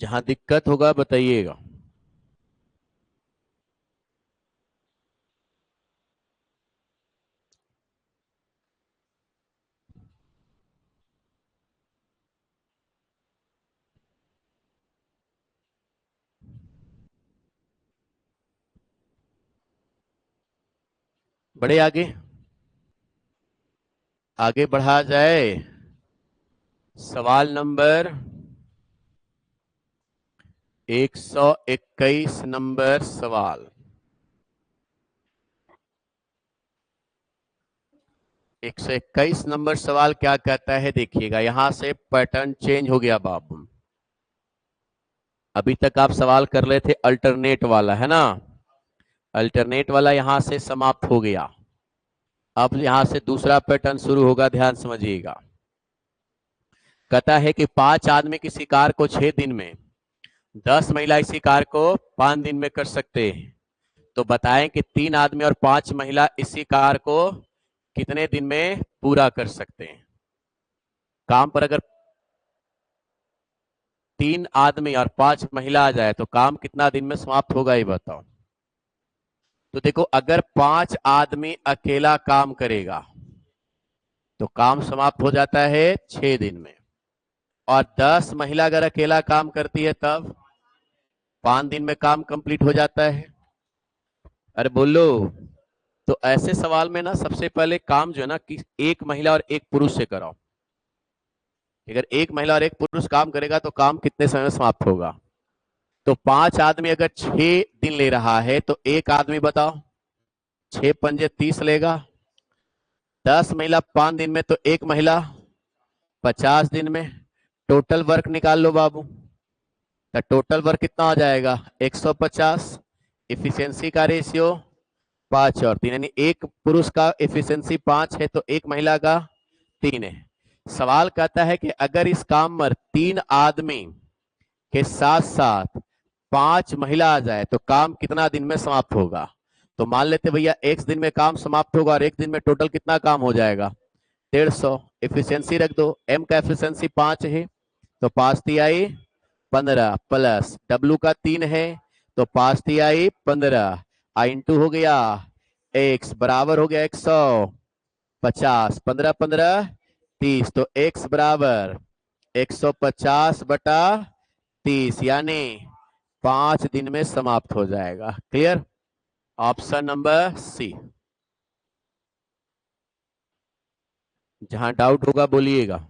जहां दिक्कत होगा बताइएगा। बढ़े आगे, आगे बढ़ा जाए। सवाल नंबर 121 नंबर सवाल। 121 नंबर सवाल क्या कहता है, देखिएगा। यहां से पैटर्न चेंज हो गया बाबू। अभी तक आप सवाल कर रहे थे अल्टरनेट वाला, है ना। अल्टरनेट वाला यहां से समाप्त हो गया। अब यहां से दूसरा पैटर्न शुरू होगा, ध्यान समझिएगा। कहता है कि 5 आदमी किसी कार को 6 दिन में, 10 महिला इसी कार को 5 दिन में कर सकते हैं। तो बताएं कि 3 आदमी और 5 महिला इसी कार को कितने दिन में पूरा कर सकते हैं। काम पर अगर 3 आदमी और 5 महिला आ जाए तो काम कितना दिन में समाप्त होगा, ये बताओ। तो देखो, अगर 5 आदमी अकेला काम करेगा तो काम समाप्त हो जाता है 6 दिन में, और 10 महिला अगर अकेला काम करती है तब 5 दिन में काम कंप्लीट हो जाता है। अरे बोलो। तो ऐसे सवाल में ना सबसे पहले काम जो है ना कि एक महिला और एक पुरुष से कराओ। अगर एक महिला और एक पुरुष काम करेगा तो काम कितने समय में समाप्त होगा। तो 5 आदमी अगर 6 दिन ले रहा है तो एक आदमी बताओ 6 पंजे 30 लेगा। 10 महिला 5 दिन में, तो एक महिला 50 दिन में। टोटल वर्क निकाल लो बाबू। तो टोटल वर्क कितना हो जाएगा, 150। इफिशियंसी का रेशियो 5 और 3, यानी एक पुरुष का इफिशियंसी 5 है तो एक महिला का 3 है। सवाल कहता है कि अगर इस काम पर 3 आदमी के साथ साथ 5 महिला आ जाए तो काम कितना दिन में समाप्त होगा। तो मान लेते भैया एक दिन में काम समाप्त होगा और एक दिन में टोटल कितना काम हो जाएगा, 150। इफिशियंसी रख दो, एम का इफिशियंसी 5 है तो 5 तिहाई 15 प्लस डब्ल्यू का 3 है तो 5 तिहाई 15 इंटू हो गया एक्स बराबर हो गया 150। 15 15 30, तो एक्स बराबर 150 बटा 30, यानी 5 दिन में समाप्त हो जाएगा। क्लियर। Option number C. जहां डाउट होगा बोलिएगा।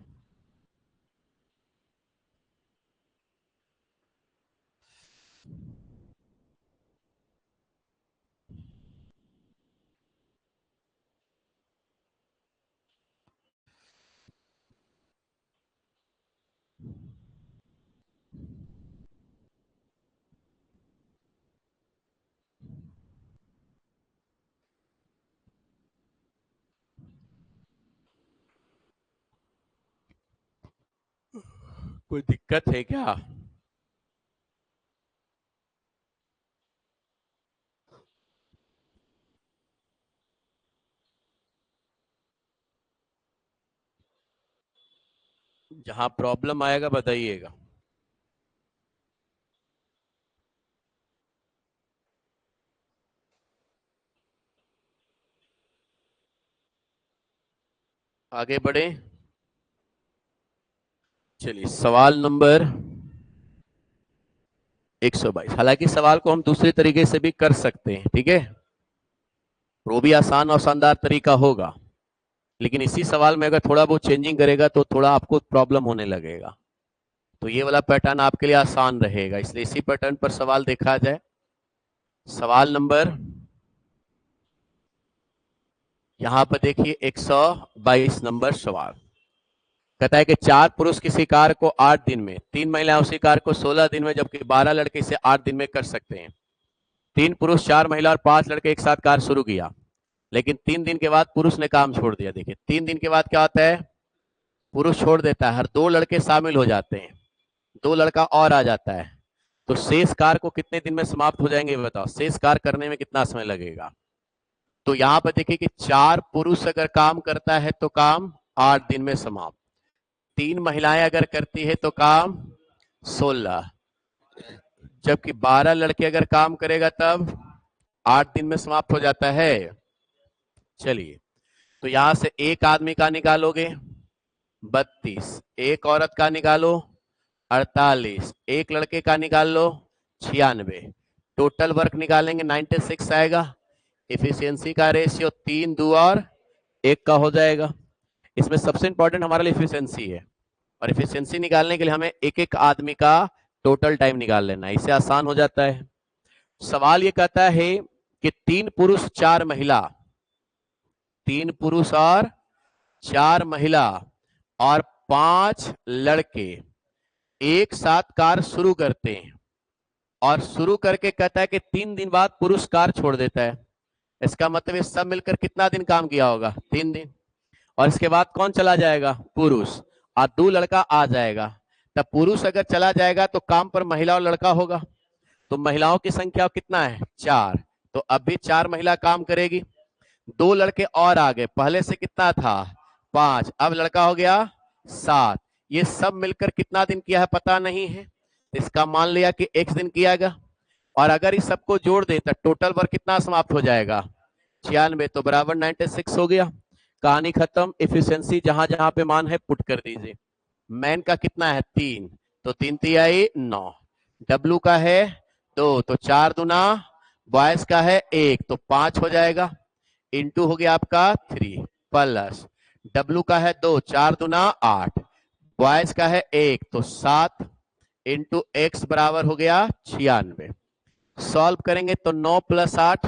कोई दिक्कत है क्या। जहां प्रॉब्लम आएगा बताइएगा। आगे बढ़े। चलिए सवाल नंबर 122। हालांकि सवाल को हम दूसरे तरीके से भी कर सकते हैं, ठीक है। वो भी आसान और शानदार तरीका होगा, लेकिन इसी सवाल में अगर थोड़ा बहुत चेंजिंग करेगा तो थोड़ा आपको प्रॉब्लम होने लगेगा। तो ये वाला पैटर्न आपके लिए आसान रहेगा, इसलिए इसी पैटर्न पर सवाल देखा जाए। सवाल नंबर यहां पर देखिए 122 नंबर सवाल कहता है कि 4 पुरुष किसी कार को 8 दिन में, 3 महिलाएं उसी कार को 16 दिन में, जबकि 12 लड़के इसे 8 दिन में कर सकते हैं। 3 पुरुष 4 महिला और 5 लड़के एक साथ कार शुरू किया, लेकिन 3 दिन के बाद पुरुष ने काम छोड़ दिया। देखिए 3 दिन के बाद क्या होता है, पुरुष छोड़ देता है, हर 2 लड़के शामिल हो जाते हैं, 2 लड़का और आ जाता है। तो शेष कार को कितने दिन में समाप्त हो जाएंगे बताओ, शेष कार करने में कितना समय लगेगा। तो यहां पर देखिए कि 4 पुरुष अगर काम करता है तो काम 8 दिन में समाप्त, 3 महिलाएं अगर करती है तो काम 16, जबकि 12 लड़के अगर काम करेगा तब 8 दिन में समाप्त हो जाता है। चलिए तो यहां से एक आदमी का निकालोगे 32, एक औरत का निकालो 48, एक लड़के का निकाल लो 96, टोटल वर्क निकालेंगे 96 आएगा। इफिशियंसी का रेशियो 3 2 और 1 का हो जाएगा। इसमें सबसे इंपॉर्टेंट हमारे लिए इफिशियंसी है, और इफिशियंसी निकालने के लिए हमें एक एक आदमी का टोटल टाइम निकाल लेना है, इससे आसान हो जाता है। सवाल ये कहता है कि 3 पुरुष 4 महिला, 3 पुरुष और 4 महिला और 5 लड़के एक साथ कार शुरू करते हैं, और शुरू करके कहता है कि 3 दिन बाद पुरुष कार छोड़ देता है। इसका मतलब सब मिलकर कितना दिन काम किया होगा? 3 दिन। और इसके बाद कौन चला जाएगा? पुरुष, और 2 लड़का आ जाएगा। तब पुरुष अगर चला जाएगा तो काम पर महिला और लड़का होगा, तो महिलाओं की संख्या कितना है? 4। तो अब भी 4 महिला काम करेगी, 2 लड़के और आ गए, पहले से कितना था? 5, अब लड़का हो गया 7। ये सब मिलकर कितना दिन किया है पता नहीं है, इसका मान लिया कि x दिन कियागा। और अगर इस सबको जोड़ दे तो टोटल वर्क कितना समाप्त हो जाएगा? 96, तो बराबर 96 हो गया। कहानी खत्म। इफिशियंसी जहां जहां पे मान है पुट कर दीजिए। मैन का कितना है? 3, तो 3 तिहाई 9। डब्लू का है 2, तो 4 दूना। बॉयज का है 1, तो 5 हो जाएगा। इंटू हो गया आपका 3 प्लस डब्लू का है 2, 4 दूना 8। बॉयज का है 1, तो 7 इंटू एक्स बराबर हो गया 96। सॉल्व करेंगे तो 9 + 8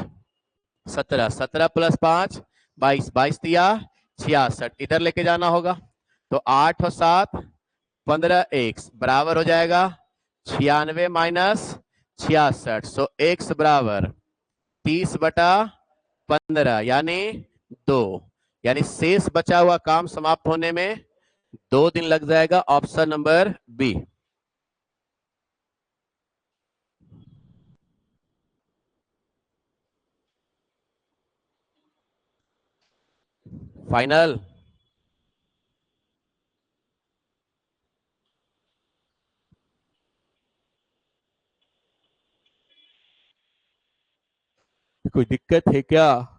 17, 17 + 5 22, 22 दिया 66, इधर लेके जाना होगा। तो 8 और 7 15, x बराबर हो जाएगा 96 माइनस 66। सो x बराबर 30/15 यानी 2, यानी शेष बचा हुआ काम समाप्त होने में 2 दिन लग जाएगा। Option number B. फाइनल। कोई दिक्कत है क्या?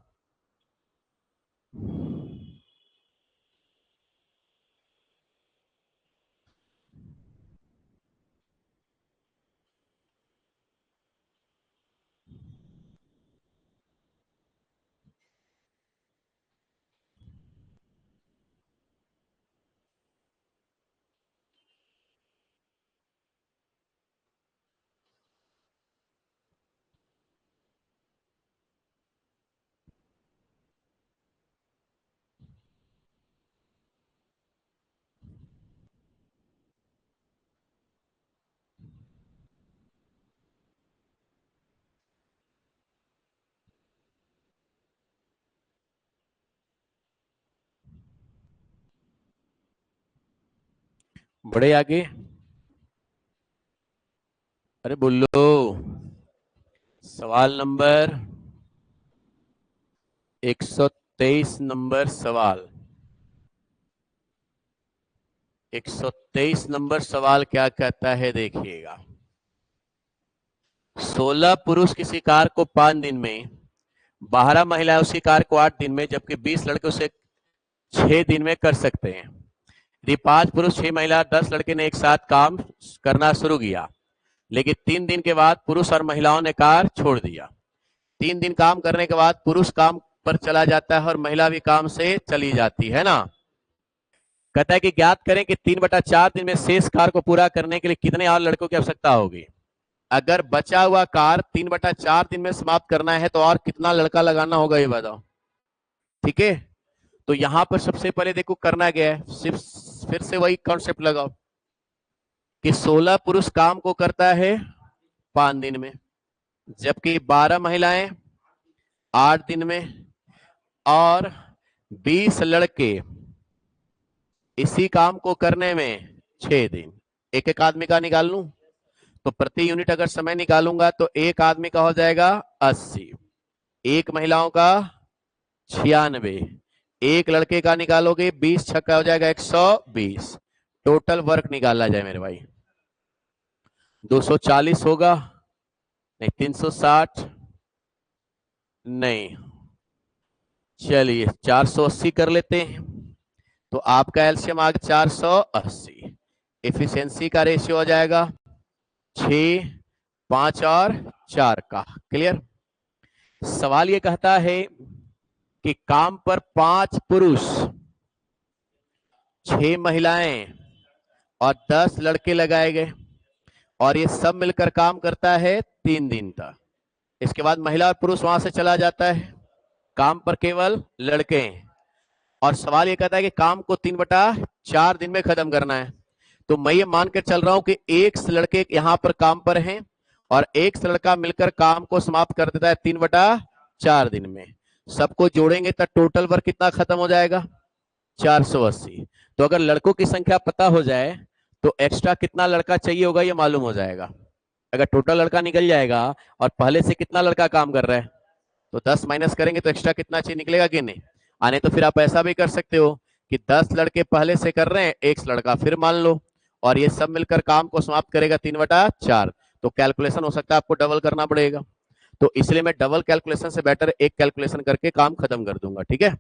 बड़े आगे। अरे बोलो। सवाल नंबर 123 नंबर सवाल। 123 नंबर सवाल क्या कहता है देखिएगा। 16 पुरुष किसी कार को 5 दिन में, 12 महिलाएं उसी कार को 8 दिन में, जबकि 20 लड़के उसे 6 दिन में कर सकते हैं। यदि 5 पुरुष 6 महिला 10 लड़के ने एक साथ काम करना शुरू किया, लेकिन 3 दिन के बाद पुरुष और महिलाओं ने कार छोड़ दिया। 3 दिन काम करने के बाद पुरुष काम पर चला जाता है और महिला भी काम से चली जाती है ना। कहता है कि ज्ञात करें कि 3/4 दिन में शेष कार को पूरा करने के लिए कितने और लड़कों की आवश्यकता होगी। अगर बचा हुआ कार 3/4 दिन में समाप्त करना है तो और कितना लड़का लगाना होगा ये बताओ। ठीक है, तो यहां पर सबसे पहले देखो करना क्या है, सिर्फ फिर से वही कॉन्सेप्ट लगाओ कि 16 पुरुष काम को करता है 5 दिन में, जबकि 12 महिलाएं 8 दिन में, और 20 लड़के इसी काम को करने में 6 दिन। एक एक आदमी का निकाल लूं तो प्रति यूनिट अगर समय निकालूंगा तो एक आदमी का हो जाएगा 80, एक महिलाओं का 96, एक लड़के का निकालोगे 20 छक्का हो जाएगा 120। टोटल वर्क निकाला जाए मेरे भाई, 240 होगा नहीं, 360 नहीं, चलिए 480 कर लेते हैं। तो आपका एलसीएम आ गया 480। एफिशिएंसी का रेशियो हो जाएगा 6, 5 और 4 का। क्लियर? सवाल ये कहता है कि काम पर 5 पुरुष, 6 महिलाएं और 10 लड़के लगाए गए और ये सब मिलकर काम करता है 3 दिन तक। इसके बाद महिला और पुरुष वहां से चला जाता है, काम पर केवल लड़के हैं और सवाल ये कहता है कि काम को 3/4 दिन में खत्म करना है। तो मैं ये मानकर चल रहा हूं कि एक लड़के यहां पर काम पर हैं और एक लड़का मिलकर काम को समाप्त कर देता है 3/4 दिन में। सबको जोड़ेंगे तो टोटल वर्क कितना खत्म हो जाएगा? 480। तो अगर लड़कों की संख्या पता हो जाए तो एक्स्ट्रा कितना लड़का चाहिए होगा ये मालूम हो जाएगा। अगर टोटल लड़का निकल जाएगा और पहले से कितना लड़का काम कर रहा है तो 10 माइनस करेंगे तो एक्स्ट्रा कितना चाहिए निकलेगा कि नहीं? आने तो फिर आप ऐसा भी कर सकते हो कि 10 लड़के पहले से कर रहे हैं, एक लड़का फिर मान लो, और ये सब मिलकर काम को समाप्त करेगा 3/4। तो कैलकुलेशन हो सकता है आपको डबल करना पड़ेगा, तो इसलिए मैं डबल कैलकुलेशन से बेटर एक कैलकुलेशन करके काम खत्म कर दूंगा। ठीक है,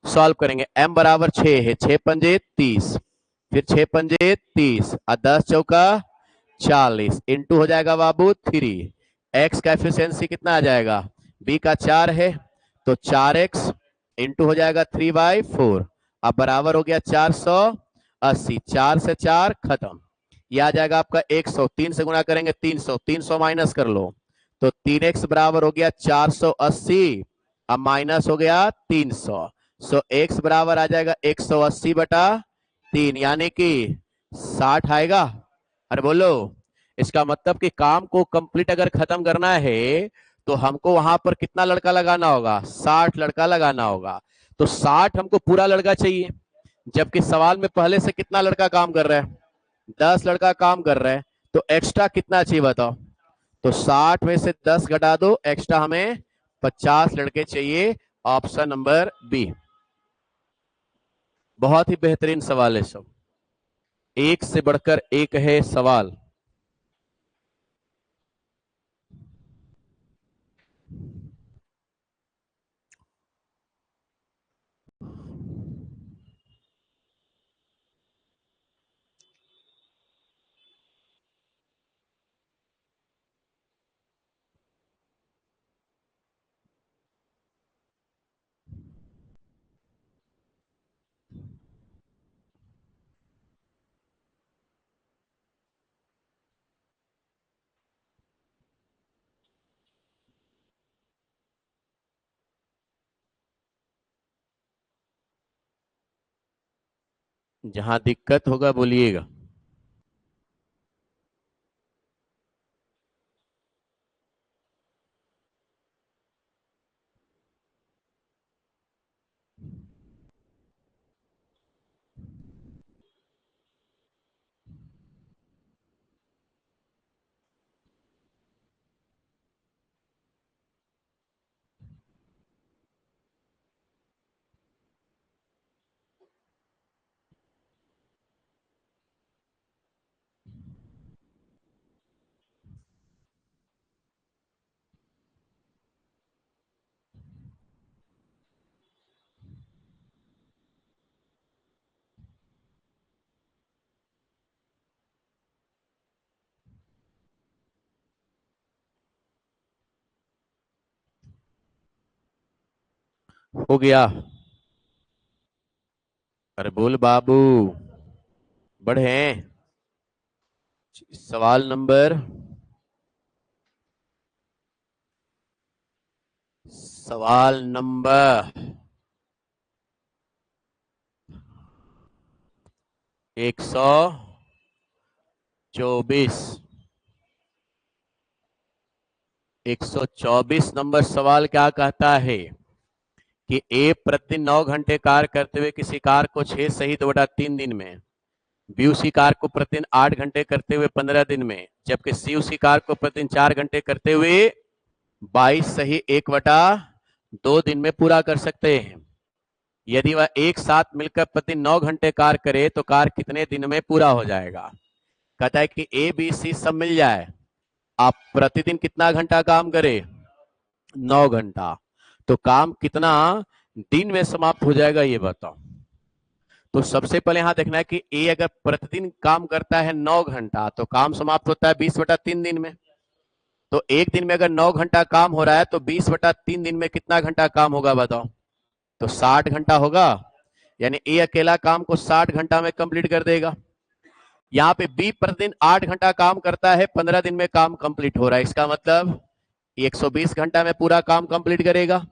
सॉल्व करेंगे। m बराबर 6 है, 6 पंजे 30, फिर 6 पंजे 30 और 10 चौका 40 इंटू हो जाएगा बाबू 3। x का एफिशिएंसी कितना आ जाएगा? b का 4 है तो 4x इंटू हो जाएगा 3/4। अब बराबर हो गया 480। 4 से 4 खत्म, यह आ जाएगा आपका 100। 3 से गुणा करेंगे 300, 300 माइनस कर लो तो 3x बराबर हो गया 480 अब माइनस हो गया 300। सो x बराबर आ जाएगा 180/3 यानी कि 60 आएगा। अरे बोलो, इसका मतलब कि काम को कंप्लीट अगर खत्म करना है तो हमको वहां पर कितना लड़का लगाना होगा? 60 लड़का लगाना होगा। तो 60 हमको पूरा लड़का चाहिए, जबकि सवाल में पहले से कितना लड़का काम कर रहा है? 10 लड़का काम कर रहा है। तो एक्स्ट्रा कितना चाहिए बताओ? तो 60 में से 10 घटा दो, एक्स्ट्रा हमें 50 लड़के चाहिए। Option number B. बहुत ही बेहतरीन सवाल है सब, एक से बढ़कर एक है सवाल। जहां दिक्कत होगा बोलिएगा। हो गया? अरे बोल बाबू, बढ़े। सवाल नंबर सवाल नंबर 124। 124 नंबर सवाल क्या कहता है कि ए प्रतिदिन 9 घंटे कार्य करते हुए किसी कार को 6 सही 2/3 दिन में, बी उसी कार को प्रतिदिन 8 घंटे करते हुए 15 दिन में, जबकि सी उसी कार को प्रतिदिन 4 घंटे करते हुए 22 सही 1/2 दिन में पूरा कर सकते हैं। यदि वह एक साथ मिलकर प्रतिदिन 9 घंटे कार्य करे तो कार कितने दिन में पूरा हो जाएगा? कहता है कि ए बी सी सब मिल जाए, आप प्रतिदिन कितना घंटा काम करें? 9 घंटा। तो काम कितना दिन में समाप्त हो जाएगा ये बताओ। तो सबसे पहले यहां देखना है कि ए अगर प्रतिदिन काम करता है 9 घंटा तो काम समाप्त होता है 20/3 दिन में। तो एक दिन में अगर 9 घंटा काम हो रहा है तो 20/3 दिन में कितना घंटा काम होगा बताओ? तो 60 घंटा होगा। यानी ए अकेला काम को 60 घंटा में कंप्लीट कर देगा। यहाँ पे बी प्रतिदिन 8 घंटा काम करता है, 15 दिन में काम कंप्लीट हो रहा है। इसका मतलब 120 घंटा में पूरा काम कंप्लीट करेगा।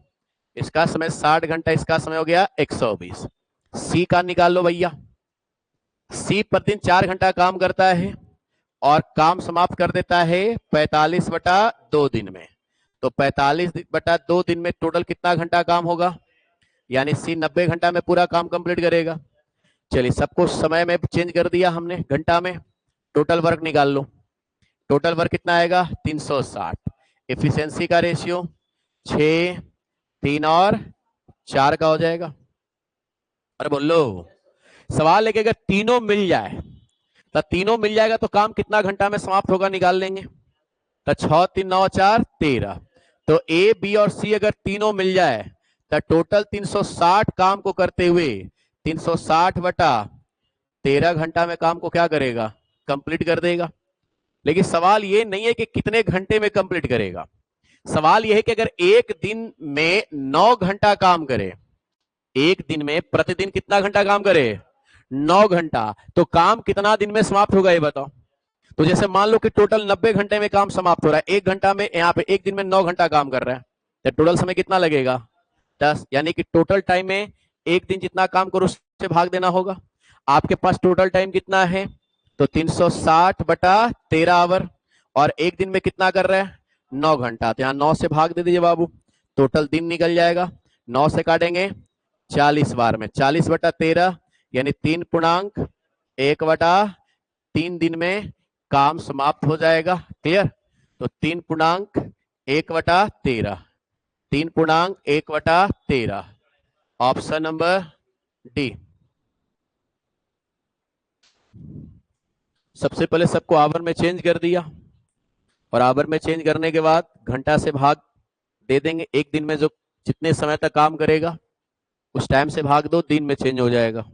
इसका समय 60 घंटा, इसका समय हो गया 120। सी का निकाल लो भैया। सी प्रतिदिन 4 घंटा काम करता है और काम समाप्त कर देता है 45/2 दिन में। तो 45/2 दिन में टोटल कितना घंटा काम होगा? यानी सी 90 घंटा में पूरा काम कंप्लीट करेगा। चलिए, सबको समय में चेंज कर दिया हमने, घंटा में। टोटल वर्क निकाल लो। टोटल वर्क कितना आएगा? 360। एफिशिएंसी का रेशियो 6, 3 और 4 का हो जाएगा। अरे बोलो, सवाल है कि अगर तीनों मिल जाए तो तीनों मिल जाएगा तो काम कितना घंटा में समाप्त होगा, निकाल लेंगे। तो 6, 3, 9, 4, 13। तो ए, बी और सी अगर तीनों मिल जाए तो टोटल 360 काम को करते हुए 360/13 घंटा में काम को क्या करेगा? कंप्लीट कर देगा। लेकिन सवाल ये नहीं है कि कितने घंटे में कंप्लीट करेगा। सवाल यह है कि अगर एक दिन में 9 घंटा काम करे, एक दिन में प्रतिदिन कितना घंटा काम करे? 9 घंटा। तो काम कितना दिन में समाप्त होगा ये बताओ? तो जैसे मान लो कि टोटल 90 घंटे में काम समाप्त हो रहा है, एक घंटा में, यहाँ पे एक दिन में 9 घंटा काम कर रहा है, तो टोटल समय कितना लगेगा? 10। यानी कि टोटल टाइम में एक दिन जितना काम करो उससे भाग देना होगा। आपके पास टोटल टाइम कितना है? तो 360/13 आवर। और एक दिन में कितना कर रहा है? 9 घंटा। तो यहाँ 9 से भाग दे दीजिए बाबू, टोटल दिन निकल जाएगा। 9 से काटेंगे 40 बार में, 40/13 यानी 3.1/3 दिन में काम समाप्त हो जाएगा। क्लियर? तो 3.1/13, 3.1/13, ऑप्शन नंबर डी। सबसे पहले सबको आवर में चेंज कर दिया और आवर में चेंज करने के बाद घंटा से भाग दे देंगे। एक दिन में जो जितने समय तक काम करेगा उस टाइम से भाग दो, दिन में चेंज हो जाएगा।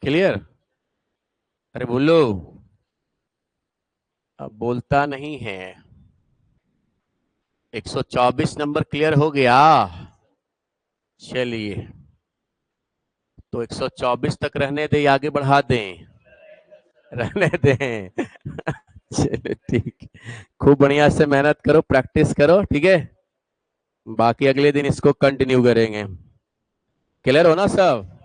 क्लियर? अरे बोलो, अब बोलता नहीं है। 124 नंबर क्लियर हो गया। चलिए, तो 124 तक रहने दे, आगे बढ़ा दें? रहने दें। चलिए ठीक, खूब बढ़िया से मेहनत करो, प्रैक्टिस करो, ठीक है। बाकी अगले दिन इसको कंटिन्यू करेंगे। क्लियर हो ना सब?